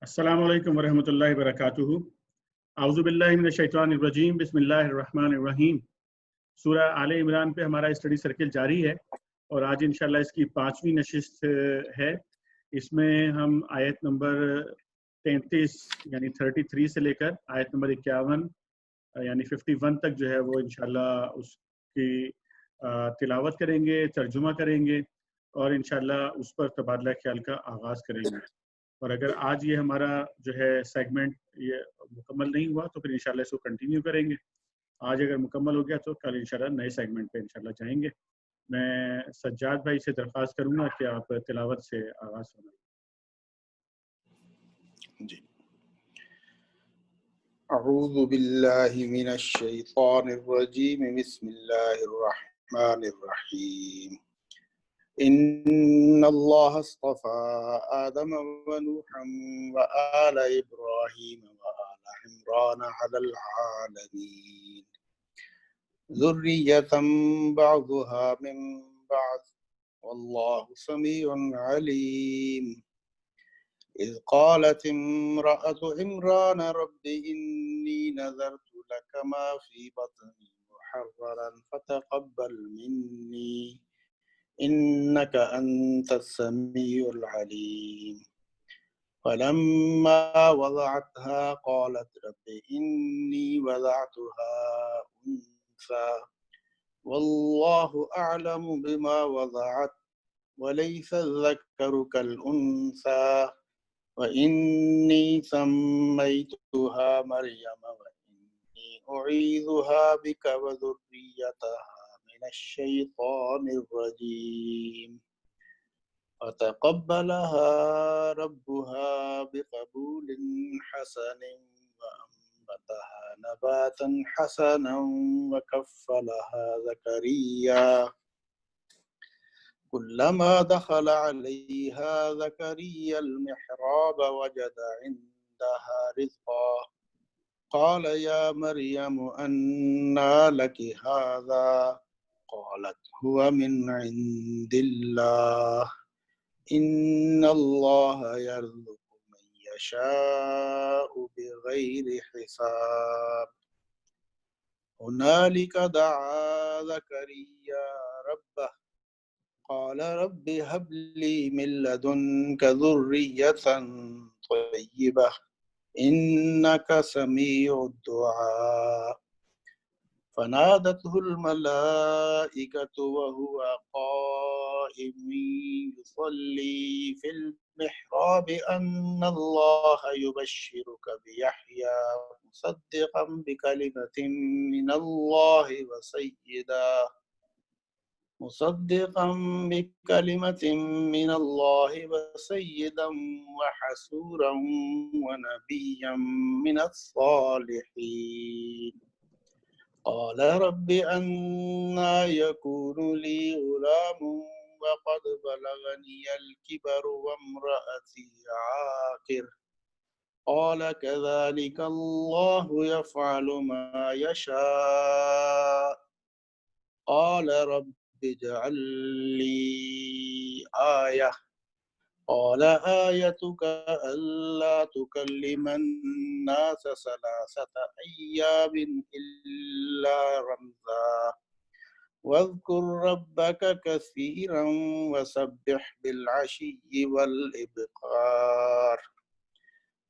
السلام علیکم ورحمۃ اللہ وبرکاتہ۔ اعوذ باللہ من الشیطان الرجیم، بسم اللہ الرحمن الرحیم۔ سورہ آل عمران پہ ہمارا اسٹڈی سرکل جاری ہے اور آج انشاءاللہ اس کی 5ویں نشست ہے۔ اس میں ہم آیت نمبر 33 یعنی 33 سے لے کر آیت نمبر 51 یعنی 51 تک جو ہے وہ انشاءاللہ اس کی تلاوت کریں گے، ترجمہ کریں گے اور انشاءاللہ اس پر تبادلہ خیال کا آغاز کریں گے۔ اور اگر آج یہ ہمارا جو ہے سیگمنٹ یہ مکمل نہیں ہوا تو پھر انشاءاللہ اس کو کنٹینیو کریں گے۔ آج اگر مکمل ہو گیا تو کل انشاءاللہ نئے سیگمنٹ پہ انشاءاللہ جائیں گے۔ میں سجاد بھائی سے درخواست کروں گا کہ آپ تلاوت سے آغاز فرمائیں۔ جی، اعوذ باللہ من الشیطان الرجیم، بسم اللہ الرحمن الرحیم۔ ان اللہ اصطفى آدم ونوحا وآل ابراہیم وآل عمران علی العالمین ذریۃ بعضها من بعض واللہ سمیع علیم۔ إذ قالت امرأة عمران رب إني نذرت لك ما في بطني محررا فتقبل مني إنك أنت السميع العليم۔ فلما وضعتها قالت رب إني وضعتها أنثى والله أعلم بما وضعت وليس الذكر كالأنثى وإني سميتها مريم وإني أعيذها بك وذريتها من الشيطان الرجيم فتقبلها ربها بقبول حسن وأنبتها نباتا حسنا وكفلها زكريا كلما دخل عليها زكريا المحراب وجد عندها رزقا قال يا مريم أنى لك هذا قالت هو من عند الله إن الله يرزق من يشاء بغير حساب هنالك دعا زكريا ربه قال رب هب لي من لدنك ذرية طيبة إنك سميع الدعاء فنادته الملائكة وهو قائم يصلي في المحراب أن الله يبشرك بيحيى مصدقا بكلمة من الله وسيدا وحسورا ونبيا من الصالحين قال رب أنى يكون لي غلام وقد بلغني الكبر وامرأتي عاقر قال كذلك الله يفعل ما يشاء قال رب اجعل لي آية قال آيتك ألا تكلم الناس 3 أيام إلا رمزا واذكر ربك كثيرا وسبح بالعشي والإبكار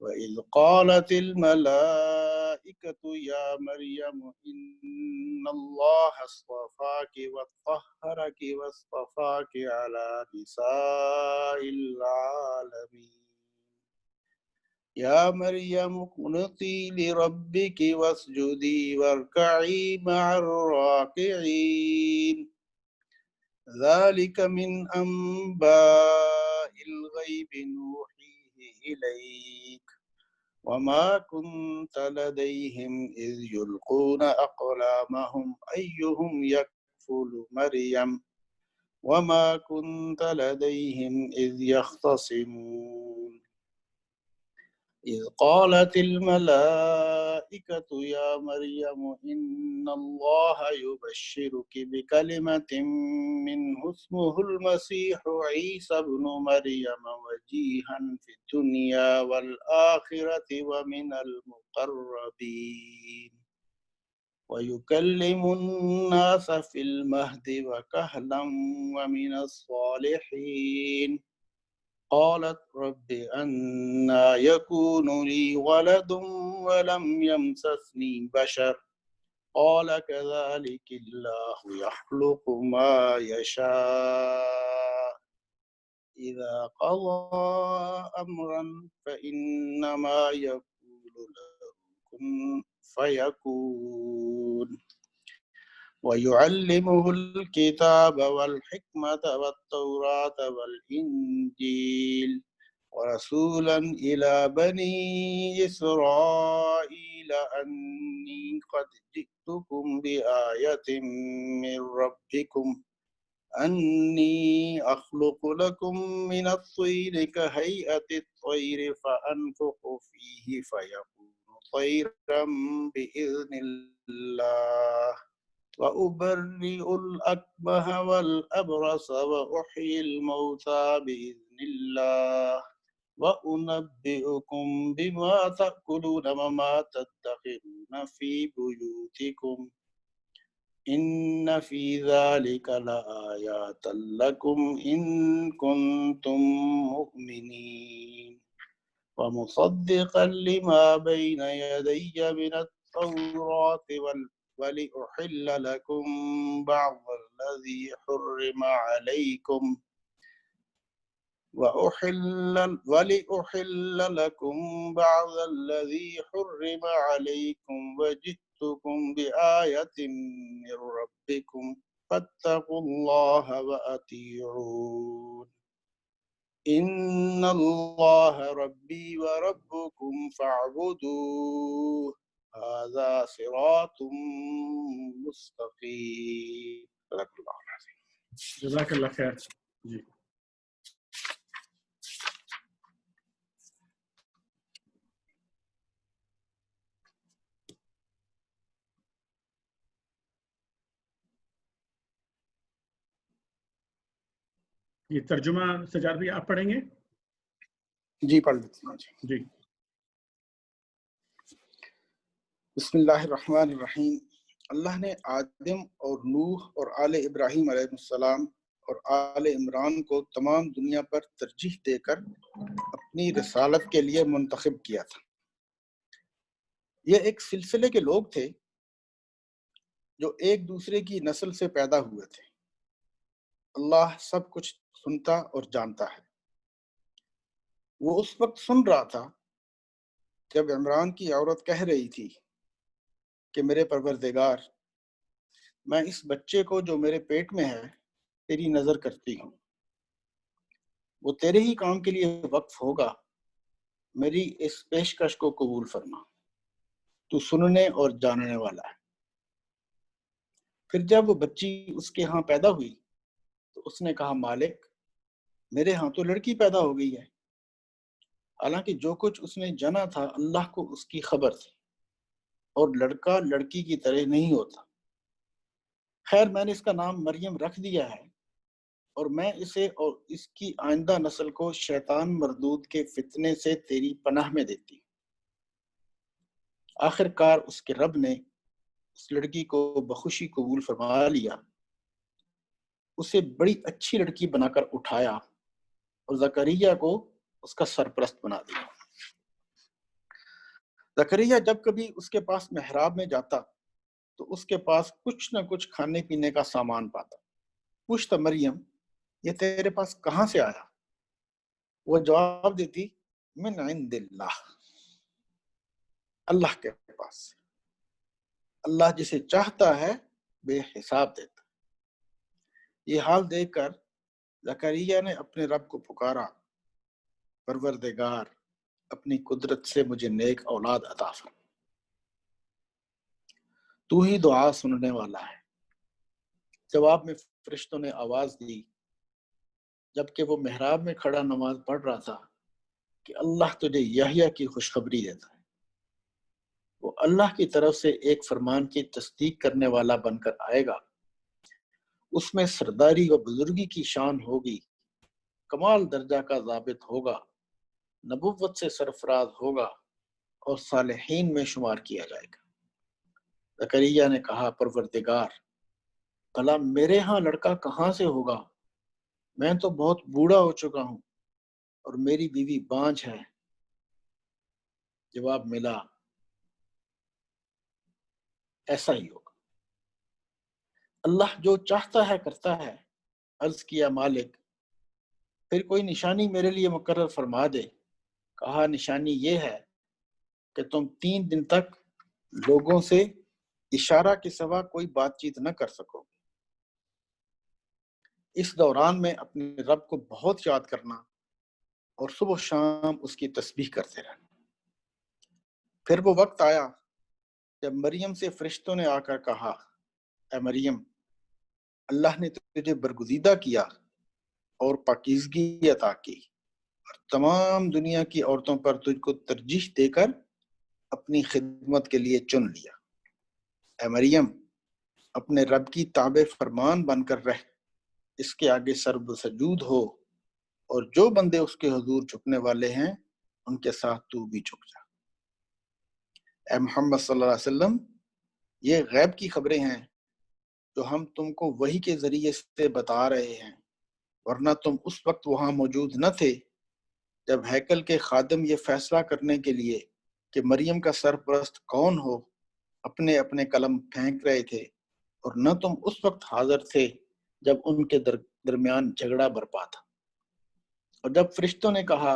وإذ قالت الملائكة يا مريم إن الله اصطفاك وطهرك واصطفاك على نساء العالمين يا مريم اقنتي لربك واسجدي واركعي مع الراكعين ذلك من أنباء الغيب نوحيه إليك وما كنت لديهم إذ يلقون أقلامهم أيهم يكفل مريم وما كنت لديهم إذ يختصمون إذ قالت الملائكة يا مريم إن الله يبشرك بكلمة منه اسمه المسيح عيسى ابن مريم وجيها في الدنيا والآخرة ومن المقربين ويكلم الناس في المهد وكهلا ومن الصالحين قالت رب أنى يكون لي ولد ولم يمسسني بشر قال كذلك الله يخلق ما يشاء إذا قضى أمرا فإنما يقول له كن فيكون ويعلمه الكتاب والحكمة والتوراة والإنجيل ورسولا إلى بني إسرائيل أني قد جئتكم بآية من ربكم أني أخلق لكم من الطين كهيئة الطير فأنفخ فيه فيكون طيرا بإذن الله وأبرئ الأكمه والأبرص وأحيي الموتى بإذن الله وأنبئكم بما تأكلون وما تدخرون في بيوتكم إن في ذلك لآيات لكم إن كنتم مؤمنين ومصدقا لما بين يدي من التوراة ولأحل لكم بعض الذي حرم عليكم ولأحل لكم بعض الذي حرم عليكم وجئتكم بآية من ربكم فاتقوا الله وأطيعون إن الله ربي وربكم فاعبدوه هذا صراط مستقيم صدق الله العظيم جزاک اللہ خیر. جی یہ ترجمہ سجاد بھائی آپ پڑھیں گے؟ جی پڑھ لیتے ہیں جی. بسم اللہ الرحمن الرحیم. اللہ نے آدم اور نوح اور آل ابراہیم علیہ السلام اور آل عمران کو تمام دنیا پر ترجیح دے کر اپنی رسالت کے لیے منتخب کیا تھا. یہ ایک سلسلے کے لوگ تھے جو ایک دوسرے کی نسل سے پیدا ہوئے تھے. اللہ سب کچھ سنتا اور جانتا ہے. وہ اس وقت سن رہا تھا جب عمران کی عورت کہہ رہی تھی کہ میرے پروردگار، میں اس بچے کو جو میرے پیٹ میں ہے تیری نظر کرتی ہوں، وہ تیرے ہی کام کے لیے وقف ہوگا. میری اس پیشکش کو قبول فرما، تو سننے اور جاننے والا ہے. پھر جب وہ بچی اس کے ہاں پیدا ہوئی تو اس نے کہا، مالک میرے ہاں تو لڑکی پیدا ہو گئی ہے. حالانکہ جو کچھ اس نے جنا تھا اللہ کو اس کی خبر تھی، اور لڑکا لڑکی کی طرح نہیں ہوتا. خیر میں نے اس کا نام مریم رکھ دیا ہے، اور میں اسے اور اس کی آئندہ نسل کو شیطان مردود کے فتنے سے تیری پناہ میں دیتی. آخر کار اس کے رب نے اس لڑکی کو بخوشی قبول فرما لیا، اسے بڑی اچھی لڑکی بنا کر اٹھایا اور زکریا کو اس کا سرپرست بنا دیا. زکریا جب کبھی اس کے پاس محراب میں جاتا تو اس کے پاس کچھ نہ کچھ کھانے پینے کا سامان پاتا. پوچھتا، مریم یہ تیرے پاس کہاں سے آیا؟ وہ جواب دیتی، من عند اللہ، اللہ کے پاس سے. اللہ جسے چاہتا ہے بے حساب دیتا. یہ حال دیکھ کر زکریا نے اپنے رب کو پکارا، پروردگار اپنی قدرت سے مجھے نیک اولاد عطا فرما، تو ہی دعا سننے والا ہے. جواب میں فرشتوں نے آواز دی جبکہ وہ محراب میں کھڑا نماز پڑھ رہا تھا، کہ اللہ تجھے یحییٰ کی خوشخبری دیتا ہے، وہ اللہ کی طرف سے ایک فرمان کی تصدیق کرنے والا بن کر آئے گا، اس میں سرداری و بزرگی کی شان ہوگی، کمال درجہ کا ضابط ہوگا، نبوت سے سرفراز ہوگا اور صالحین میں شمار کیا جائے گا۔ زکریا نے کہا پروردگار، بھلا میرے ہاں لڑکا کہاں سے ہوگا؟ میں تو بہت بوڑھا ہو چکا ہوں اور میری بیوی بانجھ ہے۔ جواب ملا ایسا ہی ہوگا، اللہ جو چاہتا ہے کرتا ہے۔ عرض کیا مالک، پھر کوئی نشانی میرے لیے مقرر فرما دے۔ کہا نشانی یہ ہے کہ تم 3 دن تک لوگوں سے اشارہ کے سوا کوئی بات چیت نہ کر سکو۔ اس دوران میں اپنے رب کو بہت یاد کرنا اور صبح و شام اس کی تسبیح کرتے رہنا۔ پھر وہ وقت آیا جب مریم سے فرشتوں نے آ کر کہا، اے مریم، اللہ نے تجھے برگزیدہ کیا اور پاکیزگی عطا کی اور تمام دنیا کی عورتوں پر تجھ کو ترجیح دے کر اپنی خدمت کے لیے چن لیا۔ اے مریم، اپنے رب کی تابع فرمان بن کر رہ، اس کے آگے سر سجود ہو، اور جو بندے اس کے حضور جھکنے والے ہیں ان کے ساتھ تو بھی جھک جا۔ اے محمد صلی اللہ علیہ وسلم، یہ غیب کی خبریں ہیں جو ہم تم کو وحی کے ذریعے سے بتا رہے ہیں، ورنہ تم اس وقت وہاں موجود نہ تھے جب ہیکل کے خادم یہ فیصلہ کرنے کے لیے کہ مریم کا سرپرست کون ہو اپنے اپنے قلم پھینک رہے تھے، اور نہ تم اس وقت حاضر تھے جب ان کے درمیان جھگڑا برپا تھا۔ اور جب فرشتوں نے کہا،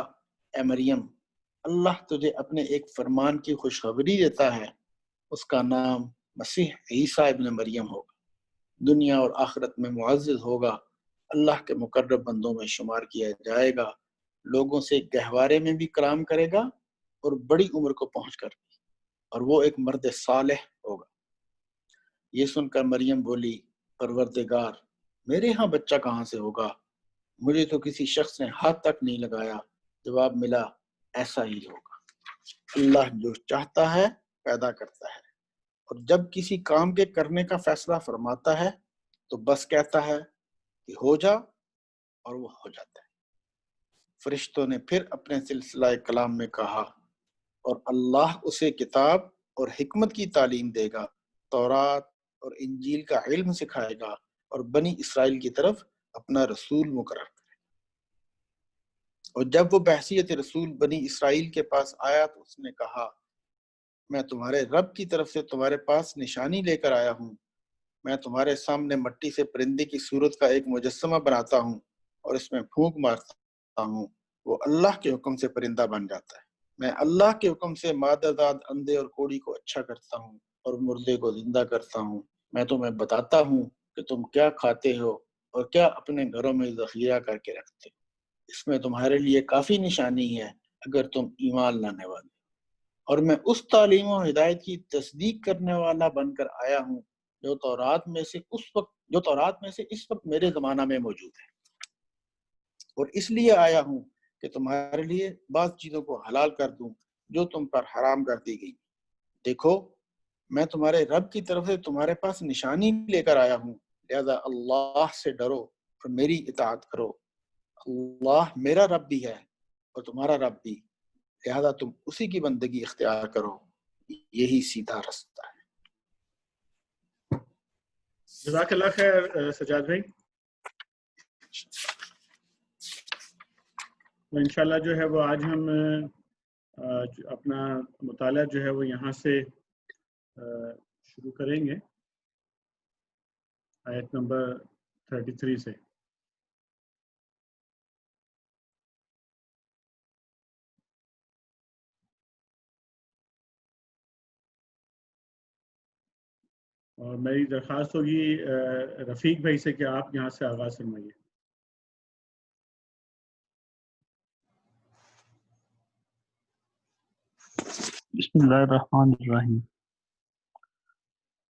اے مریم، اللہ تجھے اپنے ایک فرمان کی خوشخبری دیتا ہے، اس کا نام مسیح عیسیٰ ابن مریم ہوگا، دنیا اور آخرت میں معزز ہوگا، اللہ کے مقرب بندوں میں شمار کیا جائے گا، لوگوں سے گہوارے میں بھی کلام کرے گا اور بڑی عمر کو پہنچ کر بھی، اور وہ ایک مرد صالح ہوگا۔ یہ سن کر مریم بولی، پروردگار، میرے ہاں بچہ کہاں سے ہوگا؟ مجھے تو کسی شخص نے ہاتھ تک نہیں لگایا۔ جواب ملا ایسا ہی ہوگا، اللہ جو چاہتا ہے پیدا کرتا ہے، اور جب کسی کام کے کرنے کا فیصلہ فرماتا ہے تو بس کہتا ہے کہ ہو جا، اور وہ ہو جاتا ہے۔ فرشتوں نے پھر اپنے سلسلہ کلام میں کہا، اور اللہ اسے کتاب اور حکمت کی تعلیم دے گا، تورات اور انجیل کا علم سکھائے گا، اور بنی اسرائیل کی طرف اپنا رسول مقرر کرے گا۔ اور جب وہ بحیثیت رسول بنی اسرائیل کے پاس آیا تو اس نے کہا، میں تمہارے رب کی طرف سے تمہارے پاس نشانی لے کر آیا ہوں۔ میں تمہارے سامنے مٹی سے پرندے کی صورت کا ایک مجسمہ بناتا ہوں اور اس میں پھونک مارتا ہوں، وہ اللہ کے حکم سے پرندہ بن جاتا ہے۔ میں اللہ کے حکم سے مادہ زاد اندھے اور کوڑی کو اچھا کرتا ہوں اور مردے کو زندہ کرتا ہوں۔ میں تمہیں بتاتا ہوں کہ تم کیا کھاتے ہو اور کیا اپنے گھروں میں ذخیرہ کر کے رکھتے ہو۔ اس میں تمہارے لیے کافی نشانی ہے اگر تم ایمان لانے والے۔ اور میں اس تعلیم و ہدایت کی تصدیق کرنے والا بن کر آیا ہوں جو تورات میں سے اس وقت میرے زمانہ میں موجود ہے، اور اس لیے آیا ہوں کہ تمہارے لیے بعض چیزوں کو حلال کر دوں جو تم پر حرام کر دی گئی۔ دیکھو، میں تمہارے رب کی طرف سے تمہارے پاس نشانی لے کر آیا ہوں، لہذا اللہ سے ڈرو اور میری اطاعت کرو۔ اللہ میرا رب بھی ہے اور تمہارا رب بھی، لہذا تم اسی کی بندگی اختیار کرو، یہی سیدھا رستہ ہے۔ جزاک اللہ خیر سجاد بھائی۔ تو انشاءاللہ جو ہے وہ آج ہم اپنا مطالعہ جو ہے وہ یہاں سے شروع کریں گے، آیت نمبر 33 سے۔ اور میری درخواست ہوگی رفیق بھائی سے کہ آپ یہاں سے آغاز فرمائیے۔ بسم اللہ الرحمن الرحیم۔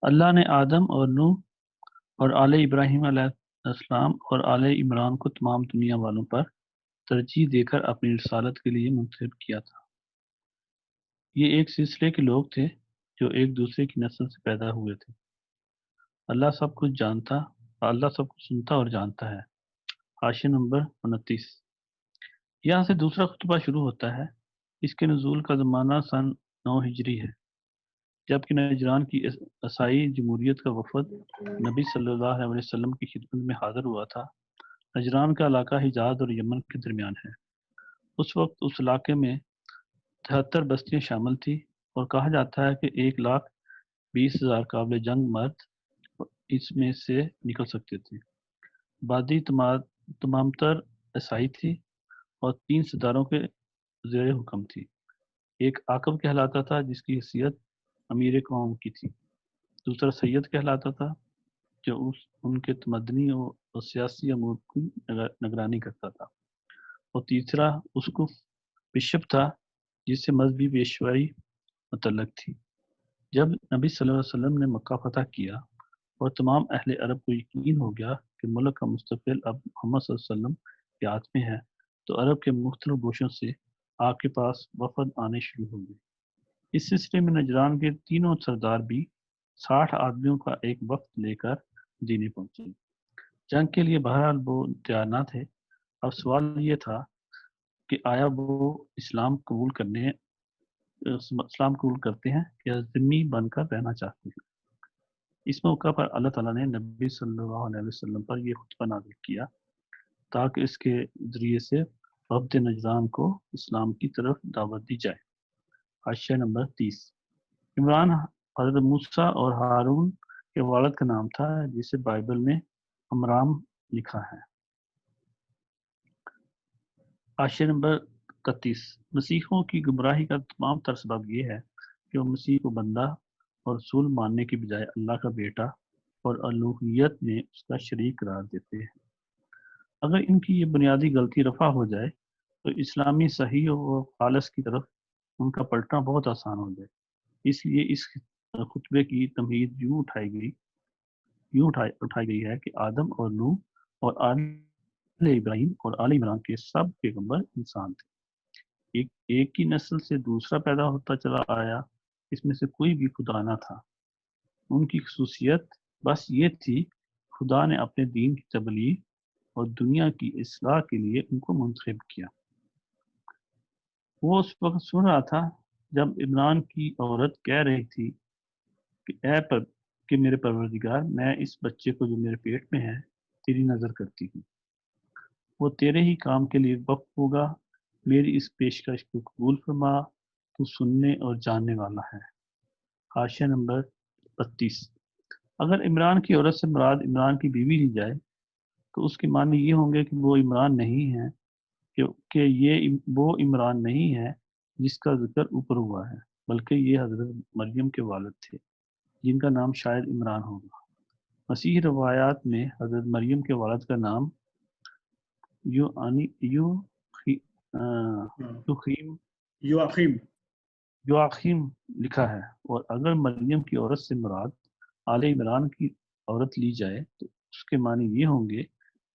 اللہ نے آدم اور نوح اور آل ابراہیم علیہ السلام اور آل عمران کو تمام دنیا والوں پر ترجیح دے کر اپنی رسالت کے لیے منتخب کیا تھا۔ یہ ایک سلسلے کے لوگ تھے جو ایک دوسرے کی نسل سے پیدا ہوئے تھے۔ اللہ سب کچھ سنتا اور جانتا ہے۔ حاشیہ نمبر 29۔ یہاں سے دوسرا خطبہ شروع ہوتا ہے۔ اس کے نزول کا زمانہ سن 9 ہجری ہے، جبکہ نجران کی عیسائی جمہوریت کا وفد نبی صلی اللہ علیہ وسلم کی خدمت میں حاضر ہوا تھا۔ نجران کا علاقہ حجاز اور یمن کے درمیان ہے۔ اس وقت اس علاقے میں 73 بستیاں شامل تھی اور کہا جاتا ہے کہ 1,20,000 قابل جنگ مرد اس میں سے نکل سکتے تھے۔ آبادی تمام تر عیسائی تھی اور 3 سرداروں کے زیر حکم تھی۔ ایک عاقب کہلاتا تھا جس کی حیثیت امیر قوم کی تھی، دوسرا سید کہلاتا تھا جو ان کے تمدنی اور سیاسی امور کی نگرانی کرتا تھا، اور تیسرا اسقف بشپ تھا جس سے مذہبی پیشوائی متعلق تھی۔ جب نبی صلی اللہ علیہ وسلم نے مکہ فتح کیا اور تمام اہل عرب کو یقین ہو گیا کہ ملک کا مستقبل اب محمد صلی اللہ علیہ وسلم کے ہاتھ میں ہے، تو عرب کے مختلف گوشوں سے آپ کے پاس وفد آنے شروع ہو گئے۔ اس سلسلے میں نجران کے تینوں سردار بھی 60 آدمیوں کا ایک وفد لے کر مدینے پہنچے۔ جنگ کے لیے بہرحال وہ تیار نہ تھے۔ اب سوال یہ تھا کہ آیا وہ اسلام قبول کرتے ہیں یا ذمہ بن کر رہنا چاہتے ہیں۔ اس موقع پر اللہ تعالیٰ نے نبی صلی اللہ علیہ وسلم پر یہ خطبہ نازل کیا تاکہ اس کے ذریعے سے وفد نجران کو اسلام کی طرف دعوت دی جائے۔ حاشیہ نمبر 30۔ عمران حضرت موسیٰ اور ہارون کے والد کا نام تھا جسے بائبل میں عمرام لکھا ہے۔ حاشیہ نمبر 31۔ مسیحوں کی گمراہی کا تمام تر سبب یہ ہے کہ وہ مسیح کو بندہ اور رسول ماننے کی بجائے اللہ کا بیٹا اور الوہیت میں اس کا شریک قرار دیتے ہیں۔ اگر ان کی یہ بنیادی غلطی رفع ہو جائے تو اسلامی صحیح و خالص کی طرف ان کا پلٹنا بہت آسان ہو جائے۔ اس لیے اس خطبے کی تمہید یوں اٹھائی گئی ہے کہ آدم اور نوح اور آل ابراہیم اور آل عمران کے سب پیغمبر انسان تھے۔ ایک کی نسل سے دوسرا پیدا ہوتا چلا آیا، اس میں سے کوئی بھی خدا نہ تھا۔ ان کی خصوصیت بس یہ تھی خدا نے اپنے دین کی تبلیغ اور دنیا کی اصلاح کے لیے ان کو منتخب کیا۔ وہ اس وقت سن رہا تھا جب عمران کی عورت کہہ رہی تھی کہ میرے پروردگار، میں اس بچے کو جو میرے پیٹ میں ہے تیری نظر کرتی ہوں، وہ تیرے ہی کام کے لیے وقف ہوگا، میری اس پیشکش کو قبول فرما، تو سننے اور جاننے والا ہے۔ حاشیہ نمبر 32۔ اگر عمران کی عورت سے مراد عمران کی بیوی لی جائے تو اس کے معنی یہ ہوں گے کہ وہ عمران نہیں ہے، کہ یہ وہ عمران نہیں ہے جس کا ذکر اوپر ہوا ہے، بلکہ یہ حضرت مریم کے والد تھے جن کا نام شاید عمران ہوگا۔ مسیح روایات میں حضرت مریم کے والد کا نام یواقیم لکھا ہے، اور اگر مریم کی عورت سے مراد آل عمران کی عورت لی جائے تو اس کے معنی یہ ہوں گے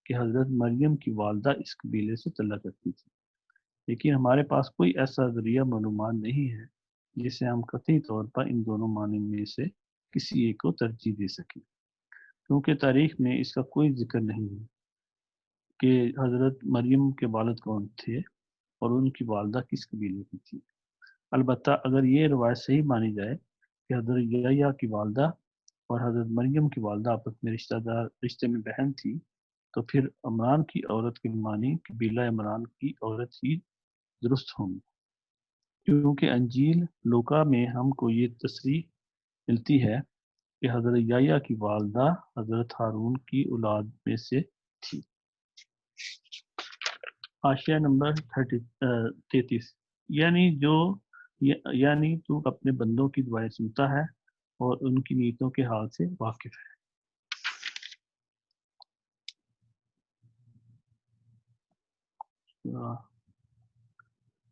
کہ حضرت مریم کی والدہ اس قبیلے سے تعلق رکھتی تھی، لیکن ہمارے پاس کوئی ایسا ذریعہ معلومات نہیں ہے جسے ہم قطعی طور پر ان دونوں معنی میں سے کسی ایک کو ترجیح دے سکیں، کیونکہ تاریخ میں اس کا کوئی ذکر نہیں ہے کہ حضرت مریم کے والد کون تھے اور ان کی والدہ کس قبیلے کی تھی۔ البتہ اگر یہ روایت صحیح مانی جائے کہ حضرت یحییٰ کی والدہ اور حضرت مریم کی والدہ آپس میں رشتے میں بہن تھی، تو پھر عمران کی عورت کے معنی قبیلہ عمران کی عورت ہی درست ہوں گی، کیونکہ انجیل لوکا میں ہم کو یہ تصریح ملتی ہے کہ حضرت یحییٰ کی والدہ حضرت ہارون کی اولاد میں سے تھی۔ حاشیہ نمبر 33۔ یعنی تو اپنے بندوں کی دعائیں سنتا ہے اور ان کی نیتوں کے حال سے واقف ہے۔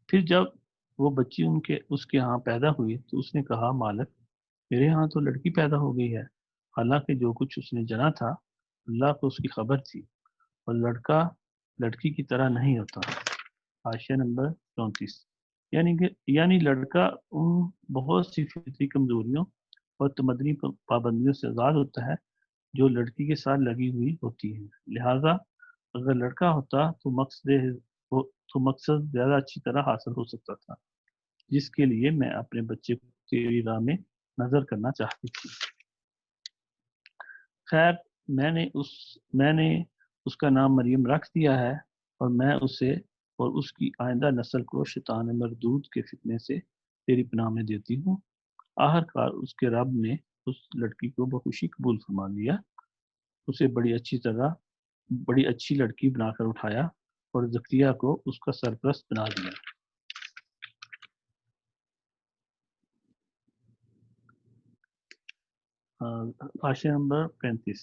پھر جب وہ بچی اس کے ہاں پیدا ہوئی تو اس نے کہا، مالک، میرے ہاں تو لڑکی پیدا ہو گئی ہے، حالانکہ جو کچھ اس نے جنا تھا اللہ کو اس کی خبر تھی، اور لڑکا لڑکی کی طرح نہیں ہوتا۔ حاشیہ نمبر 34۔ یعنی لڑکا ان بہت سی فطری کمزوریوں اور تمدنی پابندیوں سے آزاد ہوتا ہے جو لڑکی کے ساتھ لگی ہوئی ہوتی ہیں۔ لہٰذا اگر لڑکا ہوتا تو مقصد زیادہ اچھی طرح حاصل ہو سکتا تھا، جس کے لیے میں اپنے بچے کو تیری راہ میں نظر کرنا چاہتی تھی۔ خیر، میں نے اس کا نام مریم رکھ دیا ہے، اور میں اسے اور اس کی آئندہ نسل کو شیطان مردود کے فتنے سے تیری پناہ میں دیتی ہوں۔ آخرکار اس کے رب نے اس لڑکی کو بخوشی قبول فرما لیا، اسے بڑی اچھی لڑکی بنا کر اٹھایا اور زکریا کو اس کا سرپرست بنا دیا۔ حاشیہ نمبر 35۔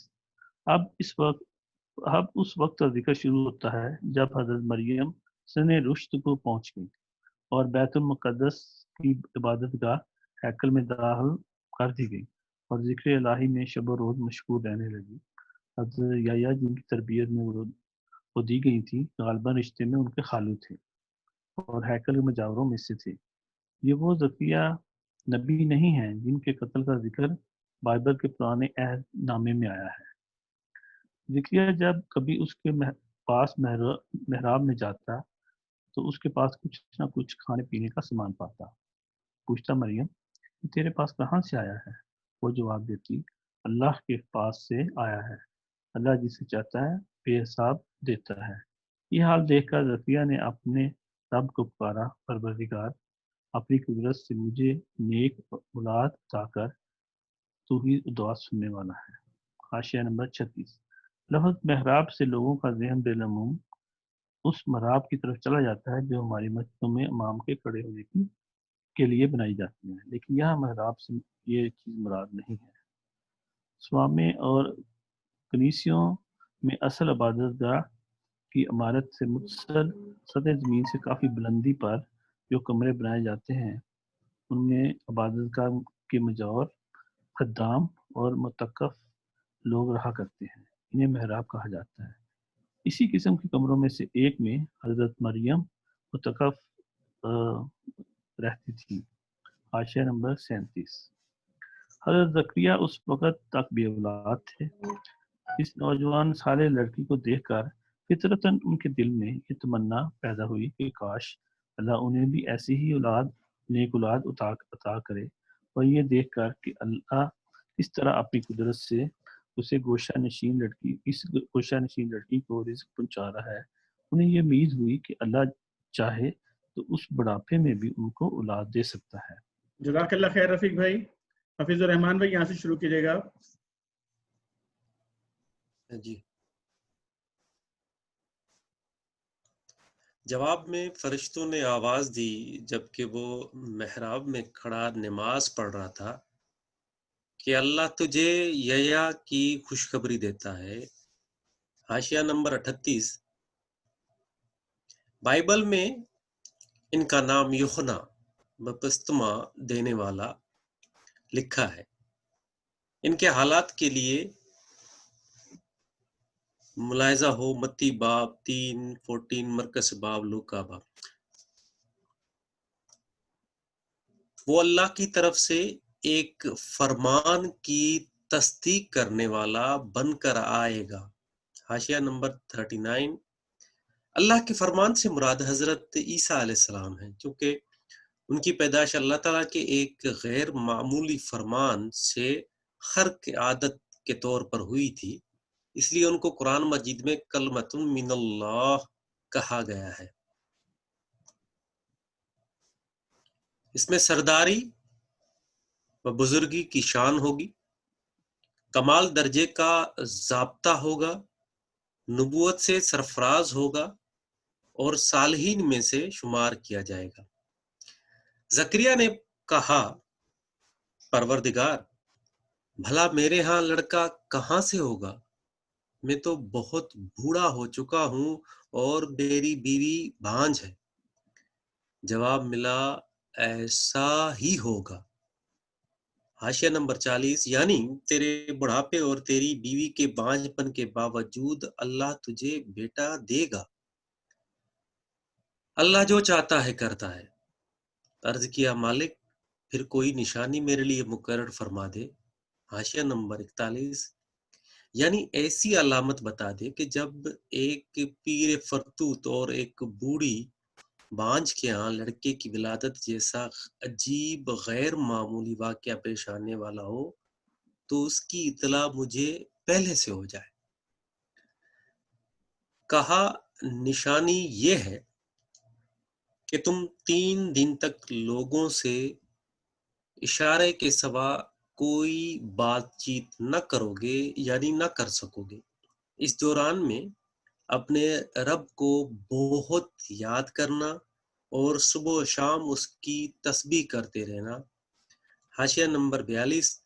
اب اس وقت کا ذکر شروع ہوتا ہے جب حضرت مریم سن رشد کو پہنچ گئی اور بیت المقدس کی عبادت گاہ ہیکل میں داخل کر دی گئی اور ذکر الہی میں شب و روز مشغول رہنے لگی۔ حضرت یحییٰ جن کی تربیت میں وہ دی گئی تھی، غالباً رشتے میں ان کے خالو تھے اور ہیکل کے مجاوروں میں سے تھے۔ یہ وہ زکریا نبی نہیں ہیں جن کے قتل کا ذکر بائبل کے پرانے عہد نامے میں آیا ہے۔ زکریا جب کبھی اس کے پاس محراب میں جاتا تو اس کے پاس کچھ نہ کچھ کھانے پینے کا سامان پاتا۔ پوچھتا، مریم یہ تیرے پاس کہاں سے آیا ہے؟ وہ جواب دیتی، اللہ کے پاس سے آیا ہے، اللہ جسے چاہتا ہے بے حساب دیتا ہے۔ یہ حال دیکھ کر زکریا نے اپنے رب کو پکارا، پروردگار، اپنی قدرت سے مجھے نیک اولاد عطا کر، تو ہی دعا سننے والا ہے۔ حاشیہ نمبر 36۔ لفظ محراب سے لوگوں کا ذہن بالعموم اس محراب کی طرف چلا جاتا ہے جو ہماری مسجدوں میں امام کے کھڑے ہونے کے لیے بنائی جاتی ہیں، لیکن یہاں محراب سے یہ چیز مراد نہیں ہے۔ صوامع اور کنیسیوں میں اصل عبادت گاہ کی عمارت سے متصل سطح زمین سے کافی بلندی پر جو کمرے بنائے جاتے ہیں، ان میں عبادت گاہ کے مجاور، خدام اور متقف لوگ رہا کرتے ہیں، انہیں محراب کہا جاتا ہے۔ اسی قسم کے کمروں میں سے ایک میں حضرت مریم متقف رہتی تھی۔ حاشیہ نمبر 37۔ حضرت زکریا اس وقت تک بے اولاد تھے۔ اس نوجوان صالح لڑکی کو دیکھ کر فطرتاً ان کے دل میں یہ تمنا پیدا ہوئی کہ کاش اللہ انہیں بھی ایسی ہی نیک اولاد عطا کرے، اور یہ دیکھ کر کہ اللہ اس طرح اپنی قدرت سے اس گوشہ نشین لڑکی کو رزق پہنچا رہا ہے، انہیں یہ امید ہوئی کہ اللہ چاہے تو اس بڑھاپے میں بھی ان کو اولاد دے سکتا ہے۔ جزاک اللہ خیر رفیق بھائی۔ حفیظ الرحمان بھائی یہاں سے شروع کیجیے گا۔ جی، جواب میں فرشتوں نے آواز دی جبکہ وہ محراب میں کھڑا نماز پڑھ رہا تھا کہ اللہ تجھے یحییٰ کی خوشخبری دیتا ہے۔ حاشیہ نمبر 38۔ بائبل میں ان کا نام یوحنا بپتسمہ دینے والا لکھا ہے۔ ان کے حالات کے لیے ملاحظہ ہو متی باب 3:14، مرکز باب، لوکا باب۔ وہ اللہ کی طرف سے ایک فرمان کی تصدیق کرنے والا بن کر آئے گا۔ حاشیہ نمبر 39۔ اللہ کے فرمان سے مراد حضرت عیسیٰ علیہ السلام ہیں، کیونکہ ان کی پیدائش اللہ تعالیٰ کے ایک غیر معمولی فرمان سے خرق عادت کے طور پر ہوئی تھی، اس لیے ان کو قرآن مجید میں کلمۃ من اللہ کہا گیا ہے۔ اس میں سرداری و بزرگی کی شان ہوگی، کمال درجے کا ضابطہ ہوگا، نبوت سے سرفراز ہوگا اور صالحین میں سے شمار کیا جائے گا۔ زکریا نے کہا، پروردگار، بھلا میرے ہاں لڑکا کہاں سے ہوگا؟ میں تو بہت بوڑھا ہو چکا ہوں اور میری بیوی بانجھ ہے۔ جواب ملا، ایسا ہی ہوگا۔ حاشیہ نمبر 40۔ یعنی تیرے بڑھاپے اور تیری بیوی کے بانجھ پن کے باوجود اللہ تجھے بیٹا دے گا۔ اللہ جو چاہتا ہے کرتا ہے۔ عرض کیا مالک پھر کوئی نشانی میرے لیے مقرر فرما دے۔ حاشیہ نمبر 41، یعنی ایسی علامت بتا دے کہ جب ایک پیر فرتوت اور ایک بوڑھی بانجھ کے ہاں لڑکے کی ولادت جیسا عجیب غیر معمولی واقعہ پیش آنے والا ہو تو اس کی اطلاع مجھے پہلے سے ہو جائے۔ کہا نشانی یہ ہے کہ تم 3 دن تک لوگوں سے اشارے کے سوا کوئی بات چیت نہ کرو گے، یعنی نہ کر سکو گے۔ اس دوران میں اپنے رب کو بہت یاد کرنا اور صبح و شام اس کی تسبیح کرتے رہنا۔ حاشیہ نمبر 42،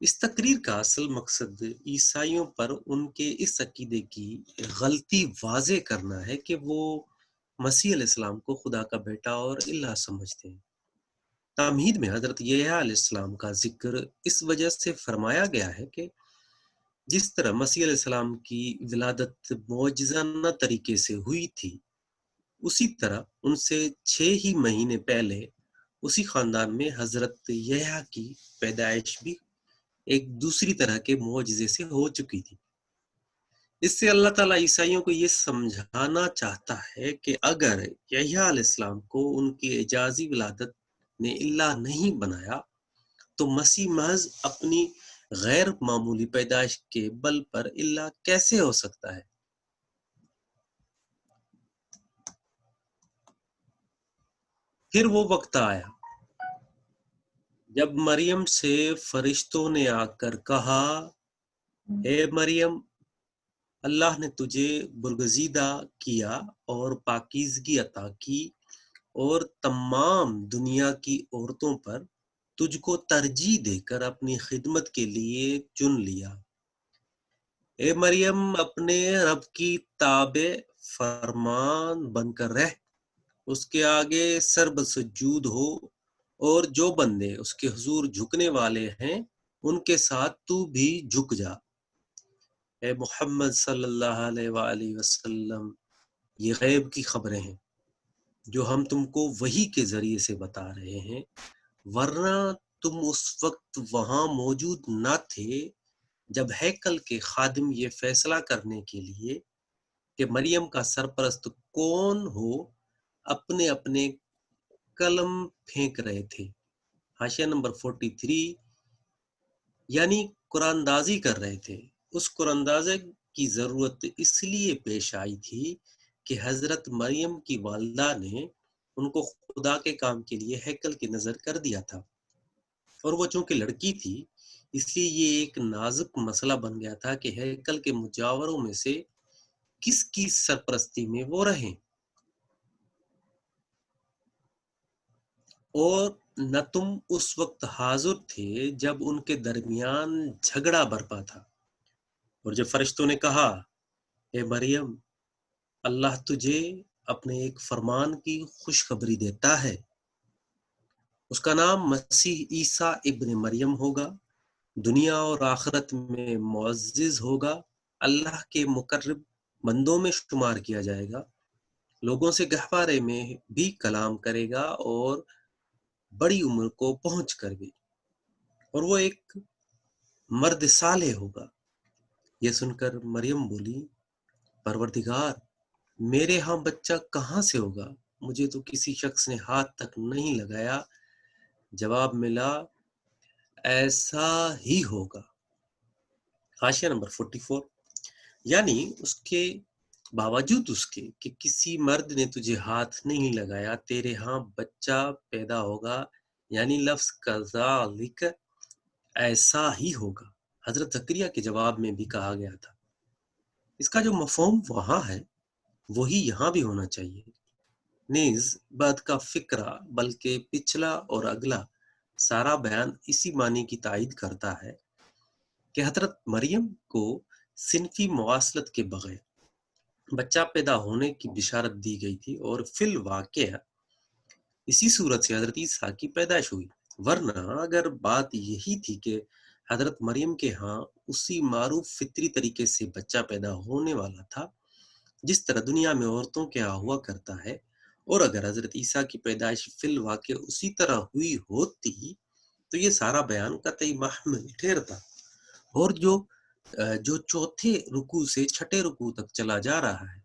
اس تقریر کا اصل مقصد عیسائیوں پر ان کے اس عقیدے کی غلطی واضح کرنا ہے کہ وہ مسیح علیہ السلام کو خدا کا بیٹا اور الہ سمجھتے ہیں۔ تمہید میں حضرت یحییٰ علیہ السلام کا ذکر اس وجہ سے فرمایا گیا ہے کہ جس طرح مسیح علیہ السلام کی ولادت معجزانہ طریقے سے ہوئی تھی، اسی طرح ان سے 6 ہی مہینے پہلے اسی خاندان میں حضرت یحییٰ کی پیدائش بھی ایک دوسری طرح کے معجزے سے ہو چکی تھی۔ اس سے اللہ تعالیٰ عیسائیوں کو یہ سمجھانا چاہتا ہے کہ اگر یحییٰ علیہ السلام کو ان کی اعجازی ولادت نے الہ نہیں بنایا تو مسیح محض اپنی غیر معمولی پیدائش کے بل پر الہ کیسے ہو سکتا ہے؟ پھر وہ وقت آیا جب مریم سے فرشتوں نے آ کر کہا، اے مریم، اللہ نے تجھے برگزیدہ کیا اور پاکیزگی عطا کی اور تمام دنیا کی عورتوں پر تجھ کو ترجیح دے کر اپنی خدمت کے لیے چن لیا۔ اے مریم، اپنے رب کی تابع فرمان بن کر رہ، اس کے آگے سر بسجود ہو، اور جو بندے اس کے حضور جھکنے والے ہیں ان کے ساتھ تو بھی جھک جا۔ اے محمد صلی اللہ علیہ وآلہ وسلم، یہ غیب کی خبریں ہیں جو ہم تم کو وحی کے ذریعے سے بتا رہے ہیں، ورنہ تم اس وقت وہاں موجود نہ تھے جب ہیکل کے خادم یہ فیصلہ کرنے کے لیے کہ مریم کا سرپرست کون ہو اپنے اپنے قلم پھینک رہے تھے۔ حاشیہ نمبر 43، یعنی قرآن اندازی کر رہے تھے۔ اس قرآن اندازی کی ضرورت اس لیے پیش آئی تھی کہ حضرت مریم کی والدہ نے ان کو خدا کے کام کے لیے ہیکل کی نظر کر دیا تھا، اور وہ چونکہ لڑکی تھی اس لیے یہ ایک نازک مسئلہ بن گیا تھا کہ ہیکل کے مجاوروں میں سے کس کی سرپرستی میں وہ رہیں، اور نہ تم اس وقت حاضر تھے جب ان کے درمیان جھگڑا برپا تھا۔ اور جب فرشتوں نے کہا، اے مریم، اللہ تجھے اپنے ایک فرمان کی خوشخبری دیتا ہے، اس کا نام مسیح عیسیٰ ابن مریم ہوگا، دنیا اور آخرت میں معزز ہوگا، اللہ کے مقرب بندوں میں شمار کیا جائے گا، لوگوں سے گہوارے میں بھی کلام کرے گا اور بڑی عمر کو پہنچ کر بھی، اور وہ ایک مرد صالح ہوگا۔ یہ سن کر مریم بولی، پروردگار، میرے ہاں بچہ کہاں سے ہوگا؟ مجھے تو کسی شخص نے ہاتھ تک نہیں لگایا۔ جواب ملا، ایسا ہی ہوگا۔ حاشیہ نمبر 44، یعنی اس کے باوجود اس کے کہ کسی مرد نے تجھے ہاتھ نہیں لگایا تیرے ہاں بچہ پیدا ہوگا، یعنی لفظ کذالک، ایسا ہی ہوگا، حضرت زکریا کے جواب میں بھی کہا گیا تھا۔ اس کا جو مفہوم وہاں ہے وہی یہاں بھی ہونا چاہیے۔ نیز بعد کا فقرہ بلکہ پچھلا اور اگلا سارا بیان اسی معنی کی تائید کرتا ہے کہ حضرت مریم کو صنفی مواصلت کے بغیر بچہ پیدا ہونے کی بشارت دی گئی تھی، اور فی الواقع اسی صورت سے حضرت عیسیٰ کی پیدائش ہوئی۔ ورنہ اگر بات یہی تھی کہ حضرت مریم کے ہاں اسی معروف فطری طریقے سے بچہ پیدا ہونے والا تھا جس طرح دنیا میں عورتوں کے ہاں ہوا کرتا ہے، اور اگر حضرت عیسیٰ کی پیدائش فی الواقع اسی طرح ہوئی ہوتی تو یہ سارا بیان قطعی محمل ٹھہرتا، اور جو چوتھے رکوع سے چھٹے رکوع تک چلا جا رہا ہے،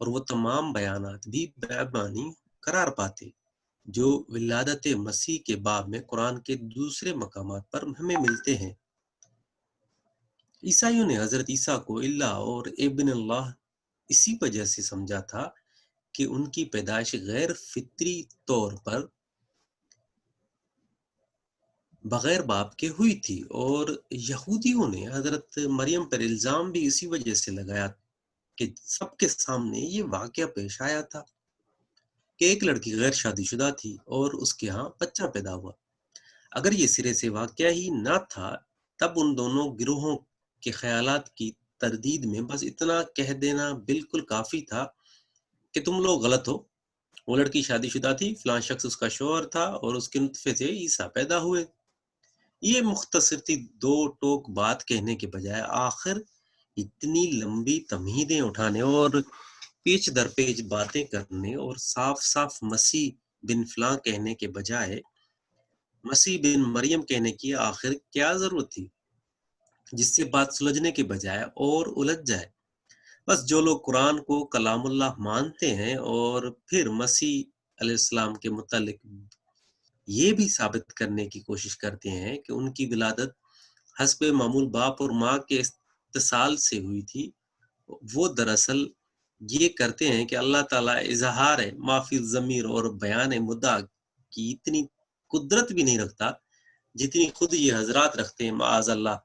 اور وہ تمام بیانات بھی بیابانی قرار پاتے جو ولادت مسیح کے باب میں قرآن کے دوسرے مقامات پر ہمیں ملتے ہیں۔ عیسائیوں نے حضرت عیسیٰ کو اللہ اور ابن اللہ اسی وجہ سے سمجھا تھا کہ ان کی پیدائش غیر فطری طور پر بغیر باپ کے ہوئی تھی، اور یہودیوں نے حضرت مریم پر الزام بھی اسی وجہ سے لگایا کہ سب کے سامنے یہ واقعہ پیش آیا تھا کہ ایک لڑکی غیر شادی شدہ تھی اور اس کے ہاں بچہ پیدا ہوا۔ اگر یہ سرے سے واقعہ ہی نہ تھا تب ان دونوں گروہوں کے خیالات کی تردید میں بس اتنا کہہ دینا بالکل کافی تھا کہ تم لوگ غلط ہو، وہ لڑکی شادی شدہ تھی، فلاں شخص اس کا شوہر تھا اور اس کے نطفے سے عیسیٰ پیدا ہوئے۔ یہ مختصر سی دو ٹوک بات کہنے کے بجائے آخر اتنی لمبی تمہیدیں اٹھانے اور پیچ در پیچ باتیں کرنے اور صاف صاف مسیح بن فلاں کہنے کے بجائے مسیح بن مریم کہنے کی آخر کیا ضرورت تھی، جس سے بات سلجھنے کے بجائے اور الجھ جائے۔ بس جو لوگ قرآن کو کلام اللہ مانتے ہیں اور پھر مسیح علیہ السلام کے متعلق یہ بھی ثابت کرنے کی کوشش کرتے ہیں کہ ان کی ولادت حسب معمول باپ اور ماں کے اتصال سے ہوئی تھی، وہ دراصل یہ کرتے ہیں کہ اللہ تعالیٰ اظہار معافی ضمیر اور بیان مدعا کی اتنی قدرت بھی نہیں رکھتا جتنی خود یہ حضرات رکھتے ہیں، معاذ اللہ۔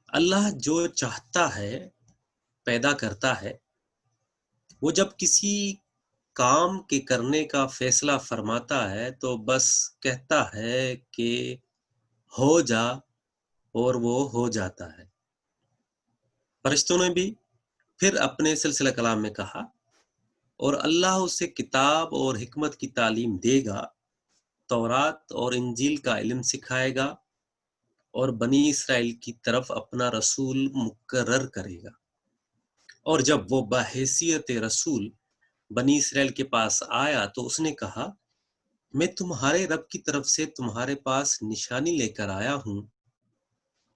اللہ جو چاہتا ہے پیدا کرتا ہے، وہ جب کسی کام کے کرنے کا فیصلہ فرماتا ہے تو بس کہتا ہے کہ ہو جا، اور وہ ہو جاتا ہے۔ فرشتوں نے بھی پھر اپنے سلسلہ کلام میں کہا، اور اللہ اسے کتاب اور حکمت کی تعلیم دے گا، تورات اور انجیل کا علم سکھائے گا، اور بنی اسرائیل کی طرف اپنا رسول مقرر کرے گا۔ اور جب وہ بحیثیت رسول بنی اسرائیل کے پاس آیا تو اس نے کہا، میں تمہارے رب کی طرف سے تمہارے پاس نشانی لے کر آیا ہوں،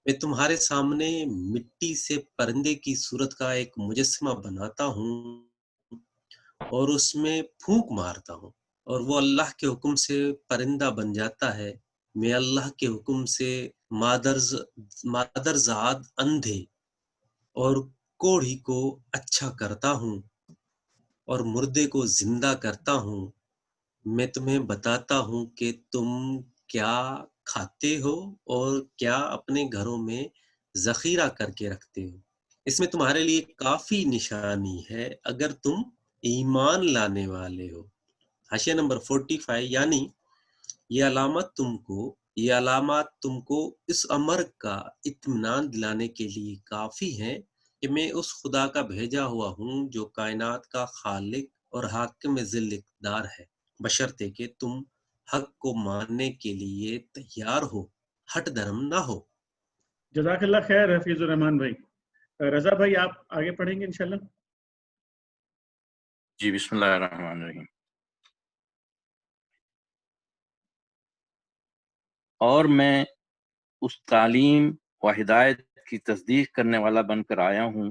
میں تمہارے سامنے مٹی سے پرندے کی صورت کا ایک مجسمہ بناتا ہوں اور اس میں پھونک مارتا ہوں، اور وہ اللہ کے حکم سے پرندہ بن جاتا ہے۔ میں اللہ کے حکم سے مادرزاد اندھے اور کوڑھی کو اچھا کرتا ہوں اور مردے کو زندہ کرتا ہوں۔ میں تمہیں بتاتا ہوں کہ تم کیا کھاتے ہو اور کیا اپنے گھروں میں ذخیرہ کر کے رکھتے ہو۔ اس میں تمہارے لیے کافی نشانی ہے اگر تم ایمان لانے والے ہو۔ حاشیہ نمبر 45، یعنی یہ علامات تم کو اس امر کا اطمینان دلانے کے لیے کافی ہیں کہ میں اس خدا کا بھیجا ہوا ہوں جو کائنات کا خالق اور حاکم ذل اقتدار ہے، بشرطے کہ تم حق کو ماننے کے لیے تیار ہو، ہٹ درم نہ ہو۔ جزاک اللہ خیر حفیظ الرحمان بھائی۔ رضا بھائی آپ آگے پڑھیں گے انشاءاللہ۔ جی، بسم اللہ الرحمن الرحیم۔ اور میں اس تعلیم و ہدایت کی تصدیق کرنے والا بن کر آیا ہوں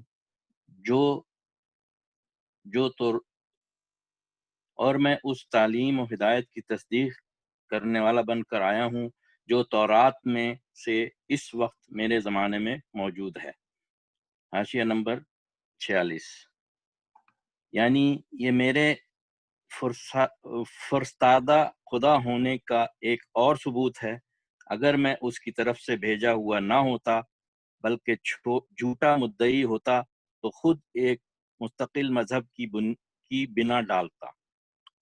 اور میں اس تعلیم و ہدایت کی تصدیق کرنے والا بن کر آیا ہوں جو تورات میں سے اس وقت میرے زمانے میں موجود ہے۔ حاشیہ نمبر 46، یعنی یہ میرے فرستادہ خدا ہونے کا ایک اور ثبوت ہے۔ اگر میں اس کی طرف سے بھیجا ہوا نہ ہوتا بلکہ جھوٹا مدعی ہوتا تو خود ایک مستقل مذہب کی بنا ڈالتا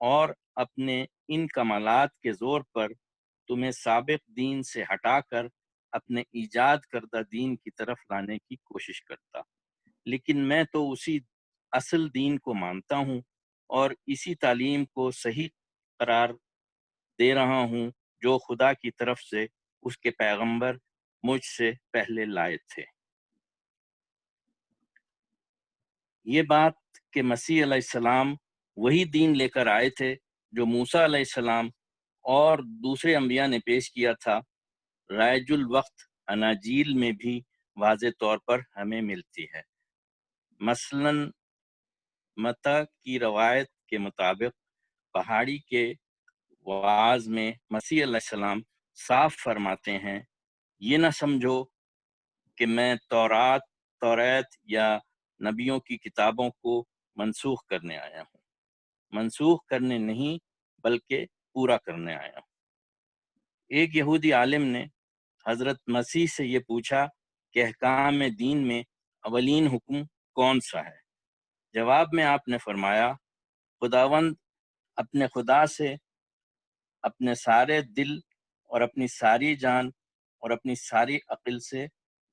اور اپنے ان کمالات کے زور پر تمہیں سابق دین سے ہٹا کر اپنے ایجاد کردہ دین کی طرف لانے کی کوشش کرتا۔ لیکن میں تو اسی اصل دین کو مانتا ہوں اور اسی تعلیم کو صحیح قرار دے رہا ہوں جو خدا کی طرف سے اس کے پیغمبر مجھ سے پہلے لائے تھے۔ یہ بات کہ مسیح علیہ السلام وہی دین لے کر آئے تھے جو موسیٰ علیہ السلام اور دوسرے انبیاء نے پیش کیا تھا، رائج الوقت اناجیل میں بھی واضح طور پر ہمیں ملتی ہے۔ مثلاً متی کی روایت کے مطابق پہاڑی کے وعظ میں مسیح علیہ السلام صاف فرماتے ہیں، یہ نہ سمجھو کہ میں توریت یا نبیوں کی کتابوں کو منسوخ کرنے آیا ہوں، منسوخ کرنے نہیں بلکہ پورا کرنے آیا ہوں۔ ایک یہودی عالم نے حضرت مسیح سے یہ پوچھا کہ احکام دین میں اولین حکم کون سا ہے؟ جواب میں آپ نے فرمایا، خداوند اپنے خدا سے اپنے سارے دل اور اپنی ساری جان اور اپنی ساری عقل سے